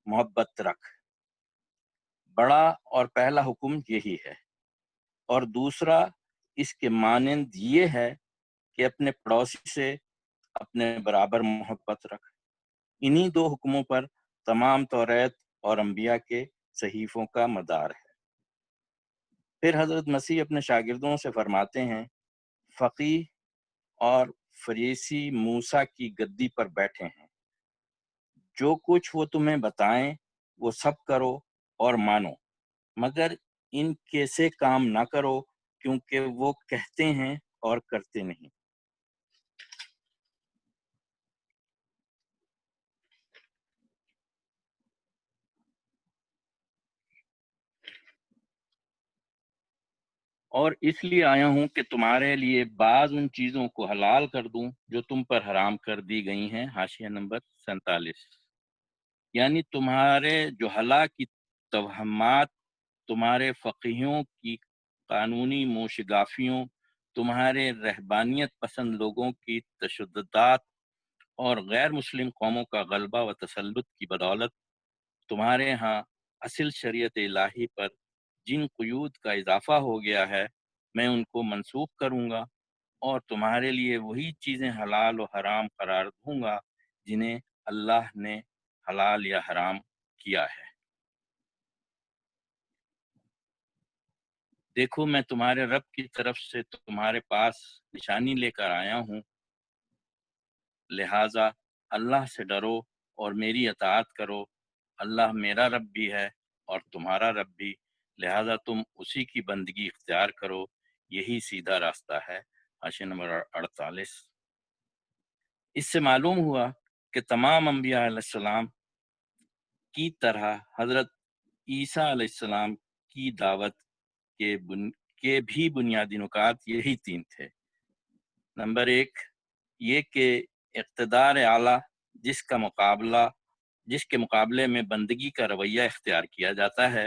محبت رکھ۔ بڑا اور پہلا حکم یہی ہے، اور دوسرا اس کے مانند یہ ہے کہ اپنے پڑوسی سے اپنے برابر محبت رکھ۔ انہی دو حکموں پر تمام توریت اور انبیاء کے صحیفوں کا مدار ہے۔ پھر حضرت مسیح اپنے شاگردوں سے فرماتے ہیں، فقیہ اور فریسی موسیٰ کی گدی پر بیٹھے ہیں، جو کچھ وہ تمہیں بتائیں وہ سب کرو اور مانو، مگر ان کے سے کام نہ کرو کیونکہ وہ کہتے ہیں اور کرتے نہیں۔ اور اس لیے آیا ہوں کہ تمہارے لیے بعض ان چیزوں کو حلال کر دوں جو تم پر حرام کر دی گئی ہیں۔ حاشیہ نمبر 47۔ یعنی تمہارے جہلا کی توہمات، تمہارے فقیہوں کی قانونی موشگافیوں، تمہارے رہبانیت پسند لوگوں کی تشددات اور غیر مسلم قوموں کا غلبہ و تسلط کی بدولت تمہارے ہاں اصل شریعت الہی پر جن قیود کا اضافہ ہو گیا ہے، میں ان کو منسوخ کروں گا اور تمہارے لیے وہی چیزیں حلال و حرام قرار دوں گا جنہیں اللہ نے حلال یا حرام کیا ہے۔ دیکھو میں تمہارے رب کی طرف سے تمہارے پاس نشانی لے کر آیا ہوں، لہٰذا اللہ سے ڈرو اور میری اطاعت کرو۔ اللہ میرا رب بھی ہے اور تمہارا رب بھی، لہٰذا تم اسی کی بندگی اختیار کرو، یہی سیدھا راستہ ہے۔ حاشیہ نمبر 48۔ اس سے معلوم ہوا کہ تمام انبیاء علیہ السلام کی طرح حضرت عیسیٰ علیہ السلام کی دعوت کے بھی بنیادی نکات یہی تین تھے۔ نمبر ایک یہ کہ اقتدار اعلیٰ جس کے مقابلے میں بندگی کا رویہ اختیار کیا جاتا ہے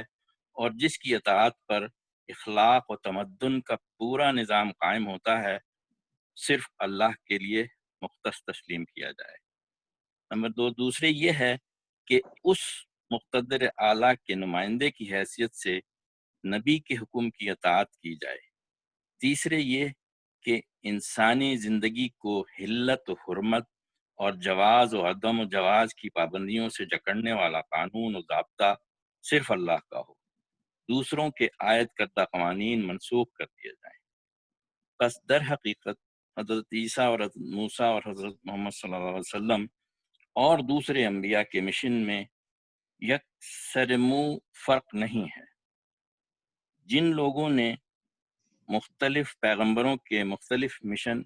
اور جس کی اطاعت پر اخلاق و تمدن کا پورا نظام قائم ہوتا ہے، صرف اللہ کے لیے مختص تسلیم کیا جائے۔ نمبر دو دوسرے یہ ہے کہ اس مقتدر اعلیٰ کے نمائندے کی حیثیت سے نبی کے حکم کی اطاعت کی جائے۔ تیسرے یہ کہ انسانی زندگی کو حلت و حرمت اور جواز و عدم و جواز کی پابندیوں سے جکڑنے والا قانون و ضابطہ صرف اللہ کا ہو، دوسروں کے عائد کردہ قوانین منسوخ کر دیے جائیں۔ بس در حقیقت حضرت عیسیٰ اور حضرت موسیٰ اور حضرت محمد صلی اللہ علیہ وسلم اور دوسرے انبیاء کے مشن میں یکسرمو فرق نہیں ہے۔ جن لوگوں نے مختلف پیغمبروں کے مختلف مشن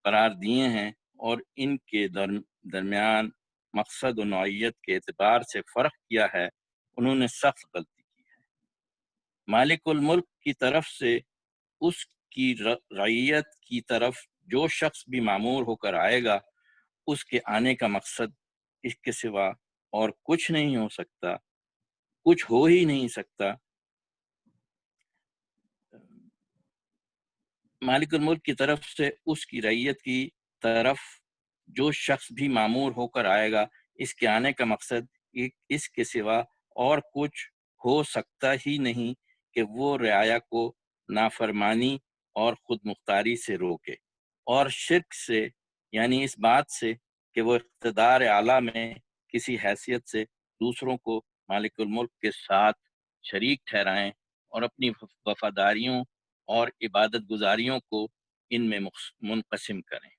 قرار دیے ہیں اور ان کے درمیان مقصد و نوعیت کے اعتبار سے فرق کیا ہے، انہوں نے سخت غلطی کی ہے۔ مالک الملک کی طرف سے اس کی رعیت کی طرف جو شخص بھی مامور ہو کر آئے گا، اس کے آنے کا مقصد اس کے سوا اور کچھ نہیں ہو سکتا، کچھ ہو ہی نہیں سکتا۔ مالک الملک کی طرف سے اس کی رعیت کی طرف جو شخص بھی مامور ہو کر آئے گا، اس کے آنے کا مقصد اس کے سوا اور کچھ ہو سکتا ہی نہیں کہ وہ رعایا کو نافرمانی اور خود مختاری سے روکے اور شرک سے، یعنی اس بات سے کہ وہ اقتدار اعلیٰ میں کسی حیثیت سے دوسروں کو مالک الملک کے ساتھ شریک ٹھہرائیں اور اپنی وفاداریوں اور عبادت گزاریوں کو ان میں منقسم کریں،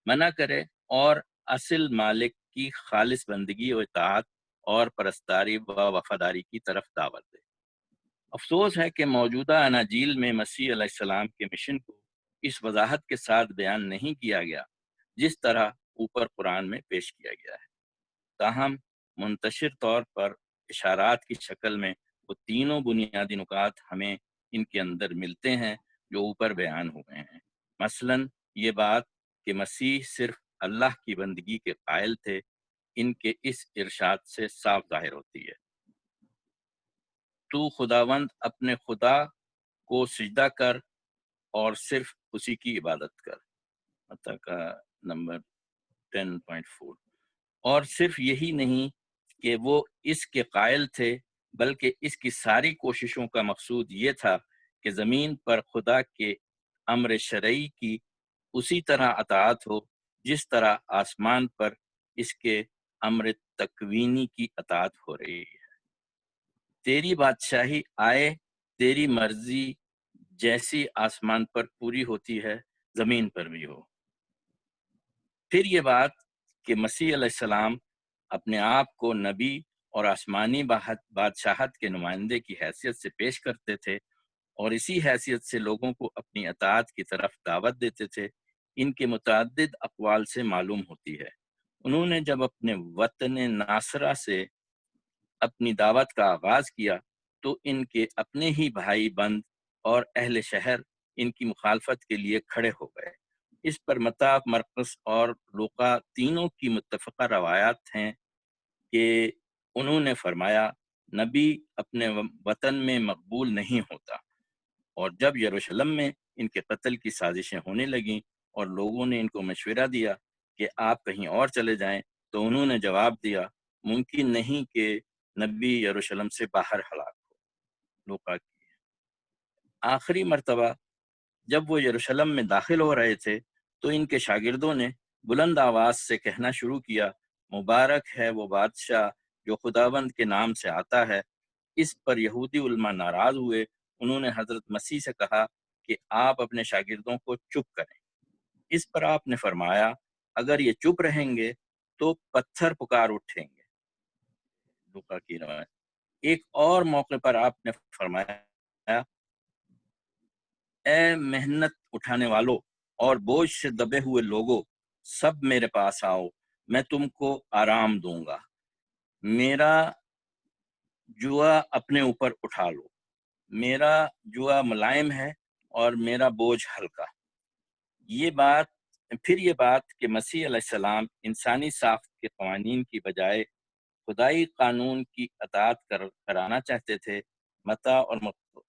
منع کرے اور اصل مالک کی خالص بندگی و اطاعت اور پرستاری و وفاداری کی طرف دعوت دے۔ افسوس ہے کہ موجودہ اناجیل میں مسیح علیہ السلام کے مشن کو اس وضاحت کے ساتھ بیان نہیں کیا گیا جس طرح اوپر قرآن میں پیش کیا گیا ہے، تاہم منتشر طور پر اشارات کی شکل میں وہ تینوں بنیادی نکات ہمیں ان کے اندر ملتے ہیں جو اوپر بیان ہوئے ہیں۔ مثلاً یہ بات کہ مسیح صرف اللہ کی بندگی کے قائل تھے، ان کے اس ارشاد سے صاف ظاہر ہوتی ہے، تو خداوند اپنے خدا کو سجدہ کر اور صرف اسی کی عبادت کر، متی کا نمبر 10.4۔ اور صرف یہی نہیں کہ وہ اس کے قائل تھے، بلکہ اس کی ساری کوششوں کا مقصود یہ تھا کہ زمین پر خدا کے امر شرعی کی اسی طرح اطاعت ہو جس طرح آسمان پر اس کے امر تکوینی کی اطاعت ہو رہی ہے۔ تیری بادشاہی آئے، تیری مرضی جیسی آسمان پر پوری ہوتی ہے زمین پر بھی ہو۔ پھر یہ بات کہ مسیح علیہ السلام اپنے آپ کو نبی اور آسمانی بادشاہت کے نمائندے کی حیثیت سے پیش کرتے تھے اور اسی حیثیت سے لوگوں کو اپنی اطاعت کی طرف دعوت دیتے تھے، ان کے متعدد اقوال سے معلوم ہوتی ہے۔ انہوں نے جب اپنے وطن ناصرہ سے اپنی دعوت کا آغاز کیا تو ان کے اپنے ہی بھائی بند اور اہل شہر ان کی مخالفت کے لیے کھڑے ہو گئے۔ اس پر متی، مرقس اور لوقا تینوں کی متفقہ روایات ہیں کہ انہوں نے فرمایا نبی اپنے وطن میں مقبول نہیں ہوتا، اور جب یروشلم میں ان کے قتل کی سازشیں ہونے لگیں اور لوگوں نے ان کو مشورہ دیا کہ آپ کہیں اور چلے جائیں تو انہوں نے جواب دیا ممکن نہیں کہ نبی یروشلم سے باہر ہلاک ہو۔ لوقا کی آخری مرتبہ جب وہ یروشلم میں داخل ہو رہے تھے تو ان کے شاگردوں نے بلند آواز سے کہنا شروع کیا، مبارک ہے وہ بادشاہ جو خداوند کے نام سے آتا ہے۔ اس پر یہودی علماء ناراض ہوئے۔ انہوں نے حضرت مسیح سے کہا کہ آپ اپنے شاگردوں کو چپ کریں۔ اس پر آپ نے فرمایا اگر یہ چپ رہیں گے تو پتھر پکار اٹھیں گے۔ لوقا کی روایت۔ ایک اور موقع پر آپ نے فرمایا اے محنت اٹھانے والوں اور بوجھ سے دبے ہوئے لوگوں، سب میرے پاس آؤ، میں تم کو آرام دوں گا۔ میرا جوا اپنے اوپر اٹھا لو، میرا جوا ملائم ہے اور میرا بوجھ ہلکا۔ پھر یہ بات کہ مسیح علیہ السلام انسانی ساخت کے قوانین کی بجائے خدائی قانون کی اطاعت کرانا چاہتے تھے، متی اور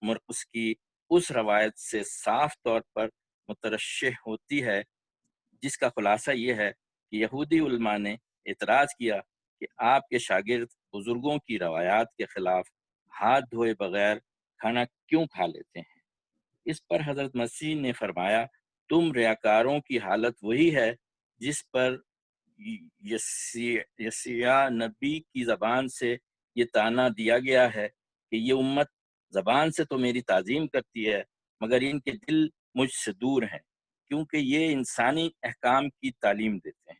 مرقس کی اس روایت سے صاف طور پر مترشح ہوتی ہے، جس کا خلاصہ یہ ہے کہ یہودی علماء نے اعتراض کیا کہ آپ کے شاگرد بزرگوں کی روایات کے خلاف ہاتھ دھوئے بغیر کھانا کیوں کھا لیتے ہیں۔ اس پر حضرت مسیح نے فرمایا تم ریاکاروں کی حالت وہی ہے جس پر یسیع نبی کی زبان سے یہ طعنہ دیا گیا ہے کہ یہ امت زبان سے تو میری تعظیم کرتی ہے مگر ان کے دل مجھ سے دور ہیں، کیونکہ یہ انسانی احکام کی تعلیم دیتے ہیں۔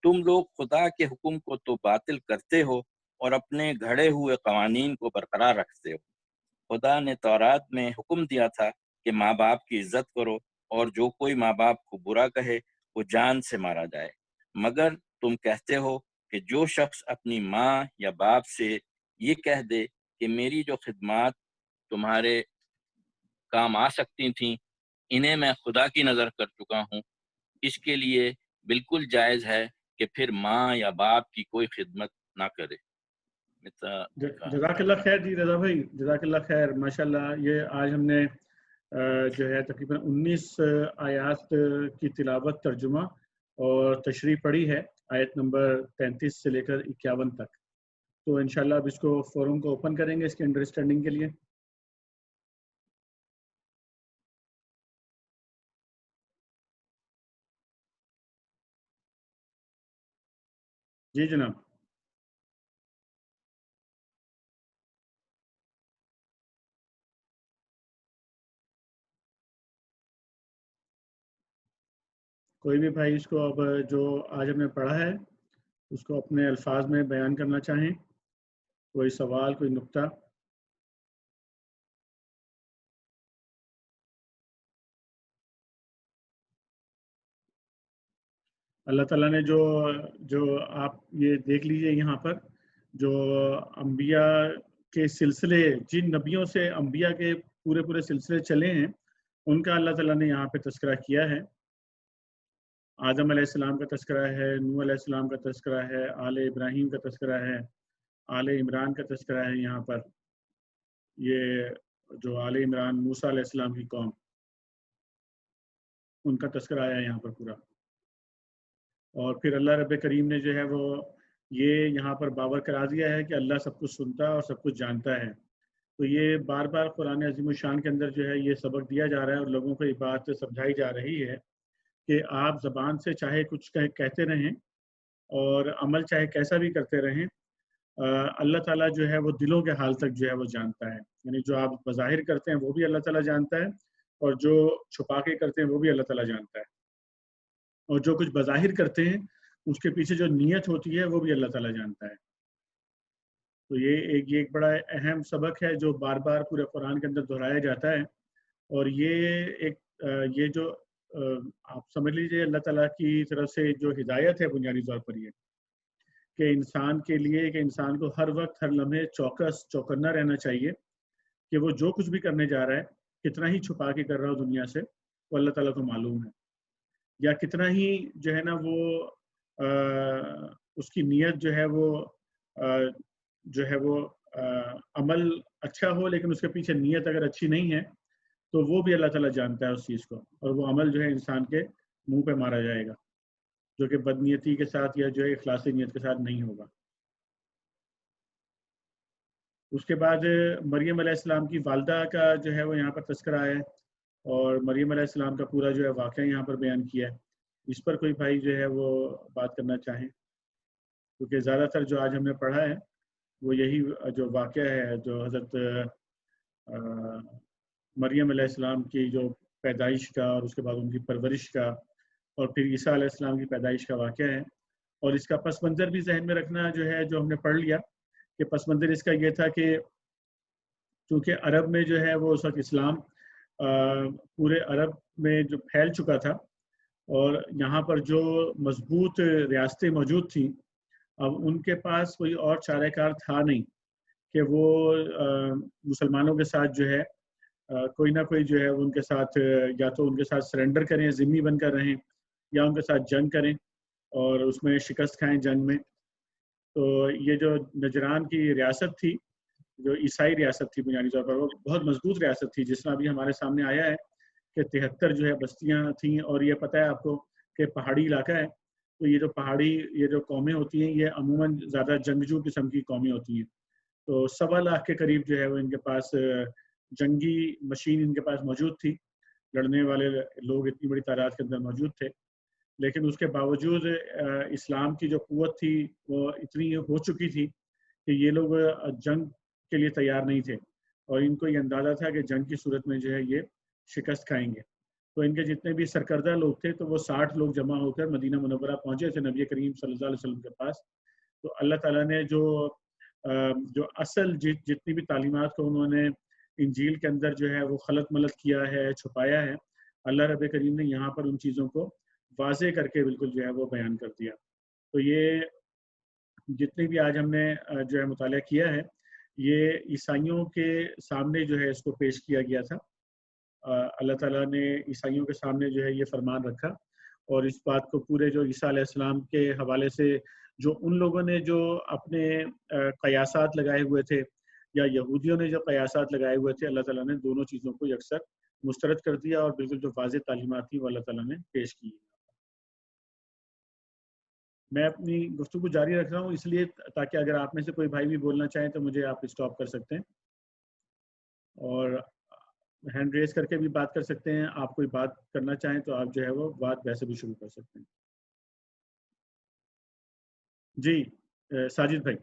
تم لوگ خدا کے حکم کو تو باطل کرتے ہو اور اپنے گھڑے ہوئے قوانین کو برقرار رکھتے ہو۔ خدا نے تورات میں حکم دیا تھا کہ ماں باپ کی عزت کرو اور جو کوئی ماں باپ کو برا کہے وہ جان سے مارا جائے، مگر تم کہتے ہو کہ جو شخص اپنی ماں یا باپ سے یہ کہہ دے کہ میری جو خدمات تمہارے کام آ سکتی تھیں انہیں میں خدا کی نظر کر چکا ہوں، اس کے لیے بالکل جائز ہے کہ پھر ماں یا باپ کی کوئی خدمت نہ کرے۔ جزاک اللہ خیر جی رضا بھائی، جزاک اللہ خیر، ماشاءاللہ۔ یہ آج ہم نے جو ہے تقریباً 19 آیات کی تلاوت، ترجمہ اور تشریح پڑھی ہے، آیت نمبر 33 سے لے کر 51 تک۔ تو انشاءاللہ اب اس کو فورم کو اوپن کریں گے اس کے انڈرسٹینڈنگ کے لیے۔ جی جناب۔ کوئی بھی بھائی اس کو اب جو آج ہم نے پڑھا ہے اس کو اپنے الفاظ میں بیان کرنا چاہیں، کوئی سوال، کوئی نقطہ؟ اللہ تعالیٰ نے جو آپ یہ دیکھ لیجئے یہاں پر جو انبیاء کے سلسلے، جن نبیوں سے انبیاء کے پورے سلسلے چلے ہیں، ان کا اللہ تعالیٰ نے یہاں پہ تذکرہ کیا ہے۔ آدم علیہ السلام کا تذکرہ ہے، نوح علیہ السلام کا تذکرہ ہے، آل ابراہیم کا تذکرہ ہے، آل عمران کا تذکرہ ہے۔ یہاں پر یہ جو آل عمران موسیٰ علیہ السلام کی قوم، ان کا تذکرہ آیا یہاں پر پورا۔ اور پھر اللہ رب کریم نے جو ہے وہ یہ یہاں پر باور کرا دیا ہے کہ اللہ سب کچھ سنتا اور سب کچھ جانتا ہے۔ تو یہ بار بار قرآن عظیم الشان کے اندر جو ہے یہ سبق دیا جا رہا ہے اور لوگوں کو یہ بات سمجھائی جا رہی ہے کہ آپ زبان سے چاہے کچھ کہتے رہیں اور عمل چاہے کیسا بھی کرتے رہیں، اللہ تعالیٰ جو ہے وہ دلوں کے حال تک جو ہے وہ جانتا ہے۔ یعنی جو آپ بظاہر کرتے ہیں وہ بھی اللہ تعالیٰ جانتا ہے، اور جو چھپا کے کرتے ہیں وہ بھی اللہ تعالیٰ جانتا ہے، اور جو کچھ بظاہر کرتے ہیں اس کے پیچھے جو نیت ہوتی ہے وہ بھی اللہ تعالیٰ جانتا ہے۔ تو یہ ایک بڑا اہم سبق ہے جو بار بار پورے قرآن کے اندر دہرایا جاتا ہے، اور یہ جو آپ سمجھ لیجئے اللہ تعالیٰ کی طرف سے جو ہدایت ہے بنیادی طور پر یہ کہ انسان کے لیے، کہ انسان کو ہر وقت ہر لمحے چوکنا رہنا چاہیے کہ وہ جو کچھ بھی کرنے جا رہا ہے، کتنا ہی چھپا کے کر رہا ہو دنیا سے، وہ اللہ تعالیٰ کو معلوم ہے، یا کتنا ہی جو ہے نا وہ اس کی نیت جو ہے وہ عمل اچھا ہو، لیکن اس کے پیچھے نیت اگر اچھی نہیں ہے تو وہ بھی اللہ تعالیٰ جانتا ہے اس چیز کو، اور وہ عمل جو ہے انسان کے منہ پہ مارا جائے گا، جو کہ بدنیتی کے ساتھ یا جو ہے اخلاصی نیت کے ساتھ نہیں ہوگا۔ اس کے بعد مریم علیہ السلام کی والدہ کا جو ہے وہ یہاں پر تذکرہ ہے، اور مریم علیہ السلام کا پورا جو ہے واقعہ یہاں پر بیان کیا ہے۔ اس پر کوئی بھائی جو ہے وہ بات کرنا چاہیں، کیونکہ زیادہ تر جو آج ہم نے پڑھا ہے وہ یہی جو واقعہ ہے جو حضرت مریم علیہ السلام کی جو پیدائش کا، اور اس کے بعد ان کی پرورش کا، اور پھر عیسیٰ علیہ السلام کی پیدائش کا واقعہ ہے۔ اور اس کا پس منظر بھی ذہن میں رکھنا جو ہے، جو ہم نے پڑھ لیا کہ پس منظر اس کا یہ تھا کہ چونکہ عرب میں جو ہے وہ اس وقت اسلام پورے عرب میں جو پھیل چکا تھا، اور یہاں پر جو مضبوط ریاستیں موجود تھیں، اب ان کے پاس کوئی اور چارہ کار تھا نہیں کہ وہ مسلمانوں کے ساتھ جو ہے کوئی نہ کوئی جو ہے ان کے ساتھ یا تو ان کے ساتھ سرنڈر کریں، ذمہ بن کر رہیں، یا ان کے ساتھ جنگ کریں اور اس میں شکست کھائیں جنگ میں۔ تو یہ جو نجران کی ریاست تھی، جو عیسائی ریاست تھی بنیادی طور پر، وہ بہت مضبوط ریاست تھی، جس طرح ابھی ہمارے سامنے آیا ہے کہ 73 جو ہے بستیاں تھیں، اور یہ پتہ ہے آپ کو کہ پہاڑی علاقہ ہے، تو یہ جو قومیں ہوتی ہیں یہ عموماً زیادہ جنگجو قسم کی قومیں ہوتی ہیں۔ تو 1.25 لاکھ کے قریب جو ہے وہ ان کے پاس جنگی مشین ان کے پاس موجود تھی، لڑنے والے لوگ اتنی بڑی تعداد کے اندر موجود تھے، لیکن اس کے باوجود اسلام کی جو قوت تھی وہ اتنی ہو چکی تھی کہ یہ لوگ جنگ کے لیے تیار نہیں تھے، اور ان کو یہ اندازہ تھا کہ جنگ کی صورت میں جو ہے یہ شکست کھائیں گے۔ تو ان کے جتنے بھی سرکردہ لوگ تھے تو وہ 60 لوگ جمع ہو کر مدینہ منورہ پہنچے تھے نبی کریم صلی اللہ علیہ وسلم کے پاس۔ تو اللہ تعالیٰ نے جو اصل جتنی بھی تعلیمات کو انہوں نے انجیل کے اندر جو ہے وہ خلط ملط کیا ہے، چھپایا ہے، اللہ رب کریم نے یہاں پر ان چیزوں کو واضح کر کے بالکل جو ہے وہ بیان کر دیا۔ تو یہ جتنے بھی آج ہم نے جو ہے مطالعہ کیا ہے، یہ عیسائیوں کے سامنے جو ہے اس کو پیش کیا گیا تھا۔ اللہ تعالیٰ نے عیسائیوں کے سامنے جو ہے یہ فرمان رکھا، اور اس بات کو پورے جو عیسیٰ علیہ السلام کے حوالے سے جو ان لوگوں نے جو اپنے قیاسات لگائے ہوئے تھے، یا یہودیوں نے جو قیاسات لگائے ہوئے تھے، اللہ تعالیٰ نے دونوں چیزوں کو یکسر مسترد کر دیا، اور بالکل جو واضح تعلیمات تھیں وہ اللہ تعالیٰ نے پیش کی۔ میں اپنی گفتگو جاری رکھ رہا ہوں اس لیے تاکہ اگر آپ میں سے کوئی بھائی بھی بولنا چاہیں تو مجھے آپ اسٹاپ کر سکتے ہیں، اور ہینڈ ریز کر کے بھی بات کر سکتے ہیں۔ آپ کوئی بات کرنا چاہیں تو آپ جو ہے وہ بات ویسے بھی شروع کر سکتے ہیں۔ جی ساجد بھائی۔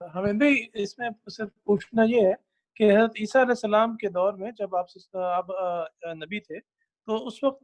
ہمیں بھی اس میں صرف پوچھنا یہ ہے کہ حضرت عیسیٰ علیہ السلام کے دور میں جب آپ نبی تھے، تو اس وقت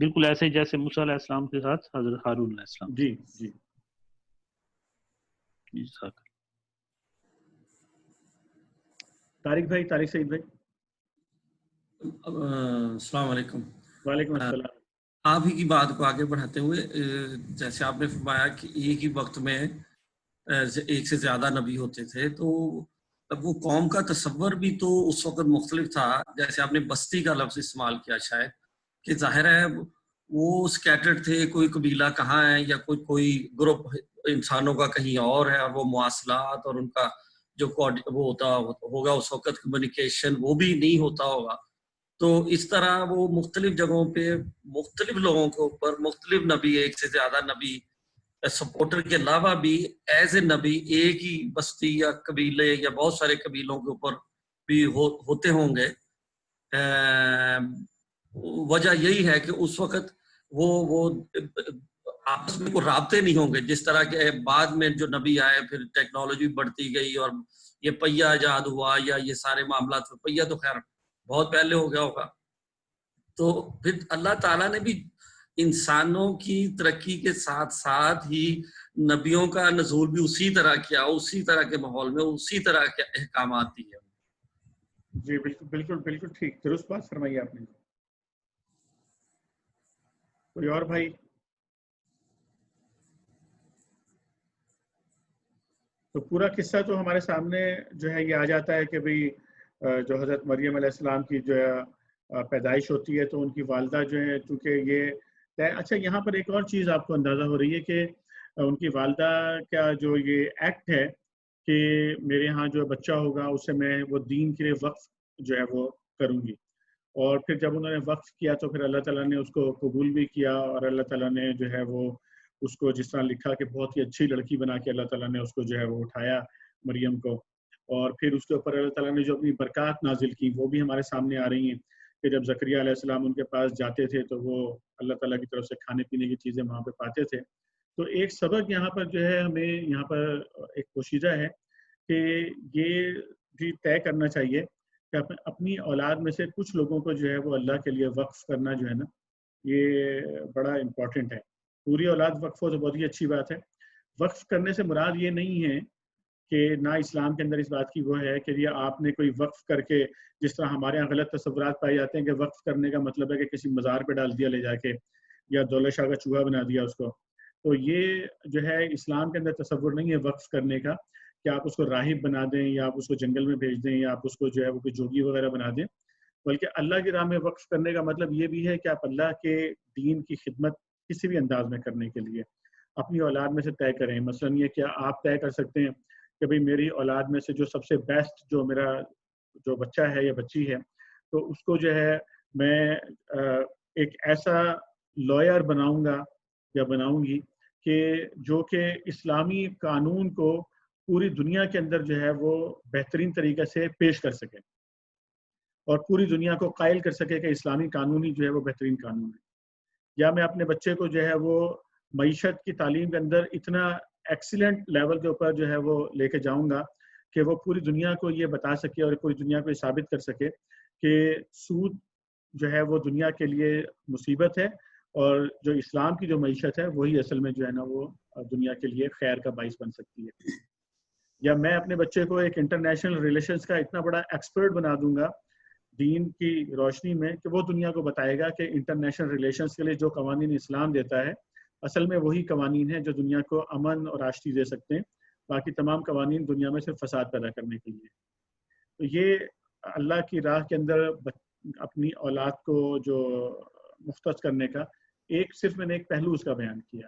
بالکل ایسے جیسے موسیٰ علیہ السلام کے ساتھ حضرت ہارون علیہ السلام. جی جی. طارق بھائی، طارق سعید بھائی. السلام علیکم. وعلیکم السلام. آپ ہی کی بات کو آگے بڑھاتے ہوئے جیسے آپ نے فرمایا کہ ایک ہی وقت میں ایک سے زیادہ نبی ہوتے تھے، تو وہ قوم کا تصور بھی تو اس وقت مختلف تھا. جیسے آپ نے بستی کا لفظ استعمال کیا شاید، کہ ظاہر ہے وہ اسکیٹرڈ تھے، کوئی قبیلہ کہاں ہے یا کوئی گروپ انسانوں کا کہیں اور ہے، اور وہ مواصلات اور ان کا جو وہ ہوتا ہوگا اس وقت کمیونیکیشن وہ بھی نہیں ہوتا ہوگا. تو اس طرح وہ مختلف جگہوں پہ مختلف لوگوں کے اوپر مختلف نبی، ایک سے زیادہ نبی سپورٹر کے علاوہ بھی ایز اے نبی ایک ہی بستی یا قبیلے یا بہت سارے قبیلوں کے اوپر بھی ہوتے ہوں گے. وجہ یہی ہے کہ اس وقت وہ آپس میں کوئی رابطے نہیں ہوں گے، جس طرح کے بعد میں جو نبی آئے پھر ٹیکنالوجی بڑھتی گئی اور یہ پہیہ ایجاد ہوا یا یہ سارے معاملات. پہیہ تو خیر بہت پہلے ہو گیا ہوگا. تو پھر اللہ تعالیٰ نے بھی انسانوں کی ترقی کے ساتھ ساتھ ہی نبیوں کا نزول بھی اسی طرح کیا، اسی طرح کے ماحول میں اسی طرح کے احکامات دیے. جی بالکل بالکل بالکل ٹھیک، درست بات فرمائی آپ نے. کوئی اور بھائی؟ تو پورا قصہ تو ہمارے سامنے جو ہے یہ آ جاتا ہے کہ بھئی جو حضرت مریم علیہ السلام کی جو ہے پیدائش ہوتی ہے تو ان کی والدہ جو ہے چونکہ یہ اچھا یہاں پر ایک اور چیز آپ کو اندازہ ہو رہی ہے کہ ان کی والدہ کا جو یہ ایکٹ ہے کہ میرے ہاں جو بچہ ہوگا اسے میں وہ دین کے لیے وقف جو ہے وہ کروں گی. اور پھر جب انہوں نے وقف کیا تو پھر اللہ تعالیٰ نے اس کو قبول بھی کیا، اور اللہ تعالیٰ نے جو ہے وہ اس کو جس طرح لکھا کہ بہت ہی اچھی لڑکی بنا کے اللہ تعالیٰ نے اس کو جو ہے وہ اٹھایا مریم کو. اور پھر اس کے اوپر اللہ تعالیٰ نے جو اپنی برکات نازل کی وہ بھی ہمارے سامنے آ رہی ہیں کہ جب زکریا علیہ السلام ان کے پاس جاتے تھے تو وہ اللہ تعالیٰ کی طرف سے کھانے پینے کی چیزیں وہاں پہ پاتے تھے. تو ایک سبق یہاں پر جو ہے ہمیں یہاں پر ایک پوشیدہ ہے کہ یہ بھی طے کرنا چاہیے کہ اپنی اولاد میں سے کچھ لوگوں کو جو ہے وہ اللہ کے لیے وقف کرنا جو ہے نا یہ بڑا امپورٹنٹ ہے. پوری اولاد وقف ہو تو بہت ہی اچھی بات ہے. وقف کرنے سے مراد یہ نہیں ہے کہ نہ اسلام کے اندر اس بات کی وہ ہے کہ یہ آپ نے کوئی وقف کر کے، جس طرح ہمارے یہاں غلط تصورات پائے جاتے ہیں کہ وقف کرنے کا مطلب ہے کہ کسی مزار پہ ڈال دیا لے جا کے یا دولت شاہ کا چوہا بنا دیا اس کو. تو یہ جو ہے اسلام کے اندر تصور نہیں ہے وقف کرنے کا کہ آپ اس کو راہب بنا دیں یا آپ اس کو جنگل میں بھیج دیں یا آپ اس کو جو ہے وہ کوئی جوگی وغیرہ بنا دیں. بلکہ اللہ کی راہ میں وقف کرنے کا مطلب یہ بھی ہے کہ آپ اللہ کے دین کی خدمت کسی بھی انداز میں کرنے کے لیے اپنی اولاد میں سے طے کریں. مثلا یہ کہ آپ طے کر سکتے ہیں کہ بھئی میری اولاد میں سے جو سب سے بیسٹ جو میرا جو بچہ ہے یا بچی ہے تو اس کو جو ہے میں ایک ایسا لائر بناؤں گا یا بناؤں گی کہ جو کہ اسلامی قانون کو پوری دنیا کے اندر جو ہے وہ بہترین طریقے سے پیش کر سکے اور پوری دنیا کو قائل کر سکے کہ اسلامی قانون ہی جو ہے وہ بہترین قانون ہے. یا میں اپنے بچے کو جو ہے وہ معیشت کی تعلیم کے اندر اتنا ایکسیلنٹ لیول کے اوپر جو ہے وہ لے کے جاؤں گا کہ وہ پوری دنیا کو یہ بتا سکے اور پوری دنیا کو یہ ثابت کر سکے کہ سود جو ہے وہ دنیا کے لیے مصیبت ہے اور جو اسلام کی جو معیشت ہے وہی اصل میں جو ہے نا وہ دنیا کے لیے خیر کا باعث بن سکتی ہے. یا میں اپنے بچے کو ایک انٹرنیشنل ریلیشنز کا اتنا بڑا ایکسپرٹ بنا دوں گا دین کی روشنی میں کہ وہ دنیا کو بتائے گا کہ انٹرنیشنل ریلیشنز کے لیے جو قوانین اسلام دیتا ہے اصل میں وہی قوانین ہیں جو دنیا کو امن اور آشتی دے سکتے ہیں. باقی تمام قوانین دنیا میں صرف فساد پیدا کرنے کے لیے. تو یہ اللہ کی راہ کے اندر اپنی اولاد کو جو مختص کرنے کا صرف میں نے ایک پہلو اس کا بیان کیا.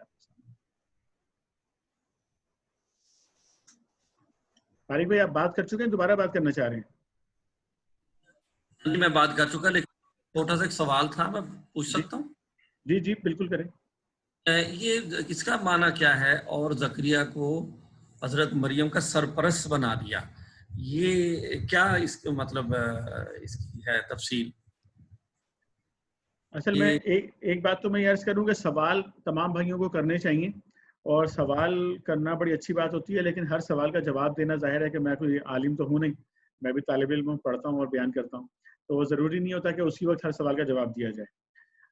طارق بھائی آپ بات کر چکے ہیں، دوبارہ بات کرنا چاہ رہے ہیں؟ میں بات کر چکا، لیکن چھوٹا سا ایک سوال تھا، میں پوچھ سکتا ہوں؟ جی جی بالکل کریں. یہ اس کا معنی کیا ہے اور زکریا کو حضرت مریم کا سرپرست بنا دیا، یہ کیا اس کا مطلب اس کی ہے تفصیل؟ اصل میں ایک بات تو میں عرض کروں کہ سوال تمام بھائیوں کو کرنے چاہیے اور سوال کرنا بڑی اچھی بات ہوتی ہے، لیکن ہر سوال کا جواب دینا ظاہر ہے کہ میں کوئی عالم تو ہوں نہیں، میں بھی طالب علم ہوں، پڑھتا ہوں اور بیان کرتا ہوں، تو وہ ضروری نہیں ہوتا کہ اسی وقت ہر سوال کا جواب دیا جائے.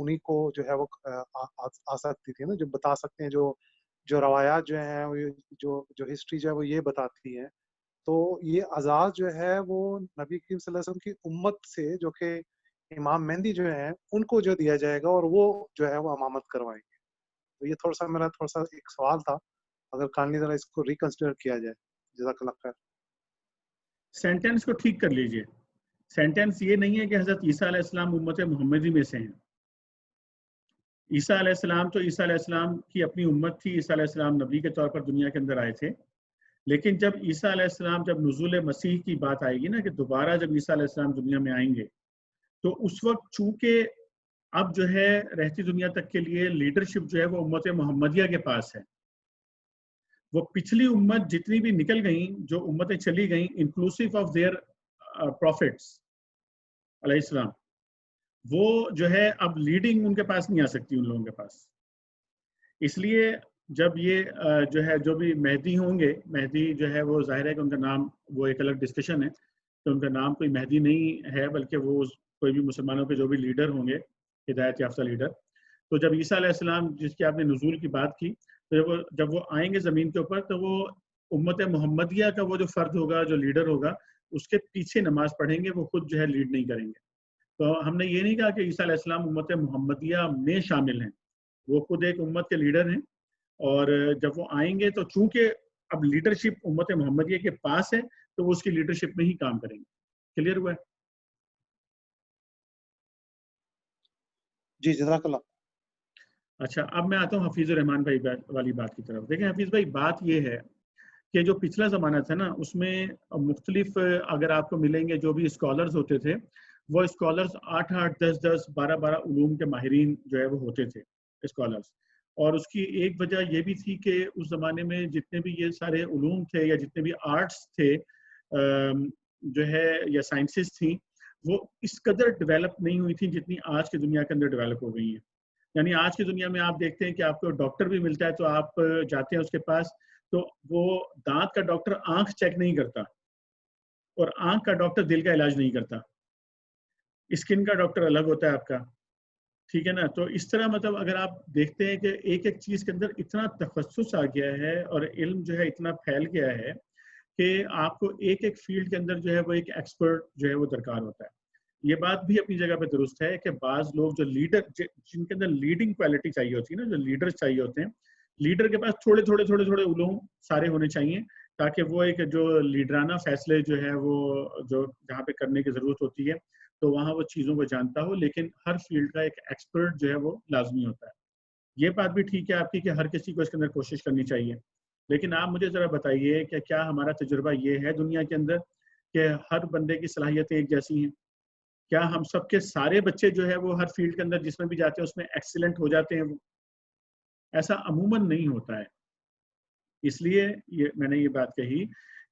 انہی کو جو ہے وہ آ سکتی تھی نا, جو بتا سکتے ہیں, جو روایات جو ہیں, جو ہسٹری جو ہے وہ یہ بتاتی ہے. تو یہ اعزاز جو ہے وہ نبی کریم صلی اللہ علیہ وسلم کی امت سے, جو کہ امام مہدی جو ہیں ان کو جو دیا جائے گا, اور وہ جو ہے وہ امامت کروائیں گے. تو یہ میرا تھوڑا سا ایک سوال تھا, اگر کانلی ذرا اس کو ریکنسیڈر کیا جائے. جزاک اللہ خیر. سینٹینس کو ٹھیک کر لیجئے. سینٹینس یہ نہیں ہے کہ حضرت عیسیٰ علیہ السلام امت محمدی میں سے ہیں. عیسیٰ علیہ السلام تو عیسیٰ علیہ السلام کی اپنی امت تھی. عیسیٰ علیہ السلام نبی کے طور پر دنیا کے اندر آئے تھے. لیکن جب عیسیٰ علیہ السلام, جب نزول مسیح کی بات آئے گی نا, کہ دوبارہ جب عیسیٰ علیہ السلام دنیا میں آئیں گے, تو اس وقت چونکہ اب جو ہے رہتی دنیا تک کے لیے لیڈرشپ جو ہے وہ امت محمدیہ کے پاس ہے. وہ پچھلی امت جتنی بھی نکل گئیں, جو امتیں چلی گئیں, انکلوسیو آف دیئر پروفٹس علیہ السلام, وہ جو ہے اب لیڈنگ ان کے پاس نہیں آ سکتی ان لوگوں کے پاس. اس لیے جب یہ جو ہے جو بھی مہدی ہوں گے, مہدی جو ہے وہ ظاہر ہے کہ ان کا نام وہ ایک الگ ڈسکشن ہے, تو ان کا نام کوئی مہدی نہیں ہے, بلکہ وہ کوئی بھی مسلمانوں کے جو بھی لیڈر ہوں گے, ہدایت یافتہ لیڈر. تو جب عیسیٰ علیہ السلام, جس کی آپ نے نزول کی بات کی, تو جب وہ آئیں گے زمین کے اوپر, تو وہ امت محمدیہ کا وہ جو فرد ہوگا, جو لیڈر ہوگا, اس کے پیچھے نماز پڑھیں گے, وہ خود جو ہے لیڈ نہیں کریں گے. تو ہم نے یہ نہیں کہا کہ عیسیٰ علیہ السلام امت محمدیہ میں شامل ہیں, وہ خود ایک امت کے لیڈر ہیں. اور جب وہ آئیں گے تو چونکہ اب لیڈرشپ امت محمدیہ کے پاس ہے, تو وہ اس کی لیڈرشپ میں ہی کام کریں گے. کلیئر ہوا ہے؟ جی جزاک اللہ. اچھا, اب میں آتا ہوں حفیظ الرحمان بھائی والی بات کی طرف. دیکھیں حفیظ بھائی, بات یہ ہے کہ جو پچھلا زمانہ تھا نا, اس میں مختلف اگر آپ کو ملیں گے جو بھی اسکالرز ہوتے تھے, وہ اسکالرز 8-8, 10-10, 12-12 علوم کے ماہرین جو ہے وہ ہوتے تھے اسکالرز. اور اس کی ایک وجہ یہ بھی تھی کہ اس زمانے میں جتنے بھی یہ سارے علوم تھے, یا جتنے بھی آرٹس تھے جو ہے, یا سائنسز تھیں, وہ اس قدر ڈیولپ نہیں ہوئی تھیں جتنی آج کی دنیا کے اندر ڈیولپ ہو گئی ہیں. یعنی آج کی دنیا میں آپ دیکھتے ہیں کہ آپ کو ڈاکٹر بھی ملتا ہے, تو آپ جاتے ہیں اس کے پاس, تو وہ دانت کا ڈاکٹر آنکھ چیک نہیں کرتا, اور آنکھ کا ڈاکٹر دل کا علاج نہیں کرتا. اسکن کا ڈاکٹر الگ ہوتا ہے آپ کا, ٹھیک ہے نا. تو اس طرح مطلب اگر آپ دیکھتے ہیں کہ ایک ایک چیز کے اندر اتنا تخصص آ گیا ہے, اور علم جو ہے اتنا پھیل گیا ہے, کہ آپ کو ایک ایک فیلڈ کے اندر جو ہے وہ ایک ایکسپرٹ جو ہے وہ درکار ہوتا ہے. یہ بات بھی اپنی جگہ پہ درست ہے کہ بعض لوگ جو لیڈر, جن کے اندر لیڈنگ کوالٹی چاہیے ہوتی ہے نا, جو لیڈر چاہیے ہوتے ہیں, لیڈر کے پاس تھوڑے تھوڑے علوم سارے ہونے چاہیے, تاکہ وہ ایک جو لیڈرانہ فیصلے جو ہے وہ جو جہاں پہ کرنے کی ضرورت ہوتی ہے, تو وہاں وہ چیزوں کو جانتا ہو. لیکن ہر فیلڈ کا ایک ایکسپرٹ جو ہے وہ لازمی ہوتا ہے. یہ بات بھی ٹھیک ہے آپ کی کہ ہر کسی کو اس کے اندر کوشش کرنی چاہیے. لیکن آپ مجھے ذرا بتائیے کہ کیا ہمارا تجربہ یہ ہے دنیا کے اندر کہ ہر بندے کی صلاحیتیں ایک جیسی ہیں؟ کیا ہم سب کے سارے بچے جو ہے وہ ہر فیلڈ کے اندر جس میں بھی جاتے ہیں اس میں ایکسیلنٹ ہو جاتے ہیں؟ وہ ایسا عموماً نہیں ہوتا ہے. اس لیے میں نے یہ بات کہی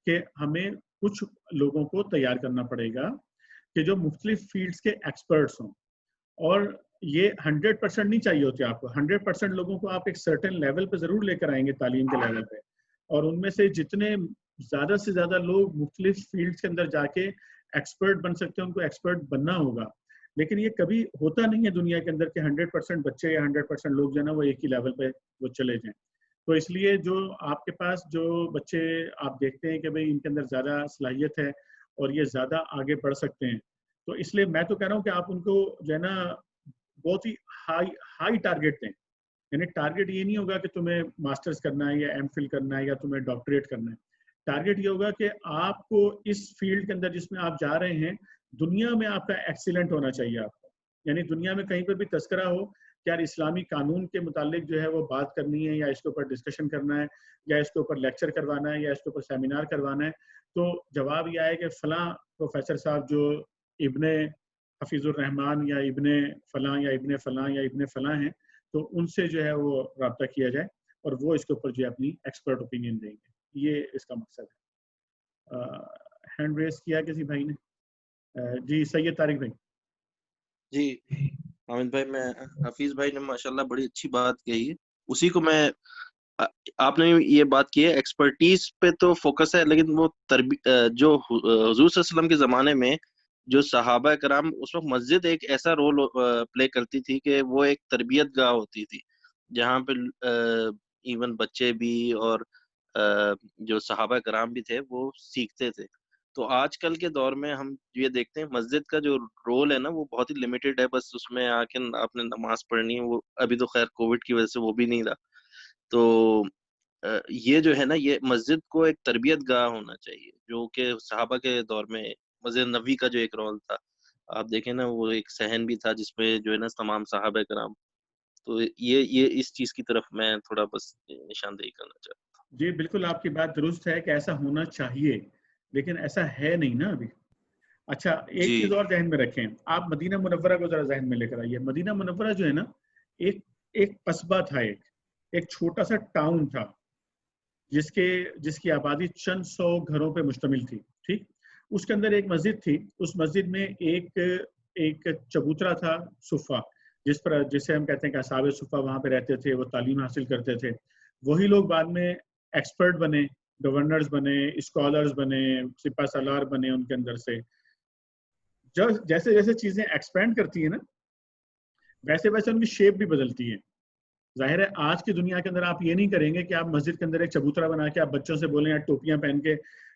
کہ ہمیں کچھ لوگوں کو تیار کرنا پڑے گا کہ جو مختلف فیلڈز کے ایکسپرٹس ہوں. اور یہ 100% نہیں چاہیے ہوتے آپ کو. 100% لوگوں کو آپ ایک سرٹن لیول پہ ضرور لے کر آئیں گے, تعلیم کے لیول پہ, اور ان میں سے جتنے زیادہ سے زیادہ لوگ مختلف فیلڈز کے اندر جا کے ایکسپرٹ بن سکتے ہیں, ان کو ایکسپرٹ بننا ہوگا. لیکن یہ کبھی ہوتا نہیں ہے دنیا کے اندر کہ 100% بچے یا 100% لوگ جو ہے نا وہ ایک ہی لیول پہ وہ چلے جائیں. تو اس لیے جو آپ کے پاس جو بچے آپ دیکھتے ہیں کہ بھئی ان کے اندر زیادہ صلاحیت ہے اور یہ زیادہ آگے بڑھ سکتے ہیں, تو اس لیے میں تو کہہ رہا ہوں کہ آپ ان کو جو ہے نا بہت ہی ہائی ٹارگیٹ دیں. یعنی ٹارگیٹ یہ نہیں ہوگا کہ تمہیں ماسٹرز کرنا ہے یا ایم فل کرنا ہے یا تمہیں ڈاکٹریٹ کرنا ہے. ٹارگیٹ یہ ہوگا کہ آپ کو اس فیلڈ کے اندر جس میں آپ جا رہے ہیں, دنیا میں آپ کا ایکسیلنٹ ہونا چاہیے آپ کو. یعنی دنیا میں کہیں پر بھی تذکرہ ہو کہ یار اسلامی قانون کے متعلق جو ہے وہ بات کرنی ہے, یا اس کے اوپر ڈسکشن کرنا ہے, یا اس کے اوپر لیکچر کروانا ہے, یا اس کے اوپر سیمینار کروانا ہے, تو جواب یہ آئے کہ فلاں پروفیسر صاحب جو ابن حفیظ الرحمان یا ابن فلاں یا ابن فلاں یا ابن فلاں ہیں, تو ان سے جو ہے وہ رابطہ کیا جائے اور وہ اس کے اوپر جو ہے اپنی ایکسپرٹ اوپینین دیں گے. یہ اس کا مقصد ہے. ہینڈ ریز کیا کسی بھائی نے؟ جی سید طارق بھائی. جی حامد بھائی, میں حفیظ بھائی نے ماشاءاللہ بڑی اچھی بات کہی ہے, اسی کو میں آپ نے یہ بات کی ہے ایکسپرٹیز پہ تو فوکس ہے, لیکن وہ جو حضور صلی اللہ علیہ وسلم کے زمانے میں جو صحابہ کرام اس وقت مسجد ایک ایسا رول پلے کرتی تھی کہ وہ ایک تربیت گاہ ہوتی تھی جہاں پہ ایون بچے بھی اور جو صحابہ کرام بھی تھے وہ سیکھتے تھے. تو آج کل کے دور میں ہم یہ دیکھتے ہیں مسجد کا جو رول ہے نا وہ بہت ہی لمیٹڈ ہے. بس اس میں آ کے آپ نے نماز پڑھنی ہے. وہ ابھی تو خیر کووڈ کی وجہ سے وہ بھی نہیں رہا. تو یہ جو ہے نا یہ مسجد کو ایک تربیت گاہ ہونا چاہیے جو کہ صحابہ کے دور میں مسجد نبوی کا جو ایک رول تھا آپ دیکھیں نا وہ ایک صحن بھی تھا جس میں جو ہے نا تمام صحابہ کرام. تو یہ اس چیز کی طرف میں تھوڑا بس نشاندہی کرنا چاہتا ہوں. جی بالکل آپ کی بات درست ہے کہ ایسا ہونا چاہیے لیکن ایسا ہے نہیں نا ابھی. اچھا ایک چیز اور ذہن میں رکھیں, آپ مدینہ منورہ کو ذرا ذہن میں لے کر آئیے. مدینہ منورہ جو ہے نا ایک قصبہ تھا, ایک چھوٹا سا ٹاؤن تھا جس کی آبادی چند سو گھروں پہ مشتمل تھی. ٹھیک, اس کے اندر ایک مسجد تھی. اس مسجد میں ایک چبوترا تھا صفہ, جسے ہم کہتے ہیں کہ اصحاب صفہ وہاں پہ رہتے تھے, وہ تعلیم حاصل کرتے تھے. وہی لوگ بعد میں ایکسپرٹ بنے, گورنرز بنے, اسکالرز بنے, سپہ سالار بنے. ان کے اندر سے جیسے جیسے چیزیں ایکسپینڈ کرتی ہیں نا ویسے ویسے ان کی شیپ بھی بدلتی ہے. ظاہر ہے آج کی دنیا کے اندر آپ یہ نہیں کریں گے کہ آپ مسجد کے اندر ایک چبوترا بنا کے آپ بچوں سے بولیں یا ٹوپیاں پہن کے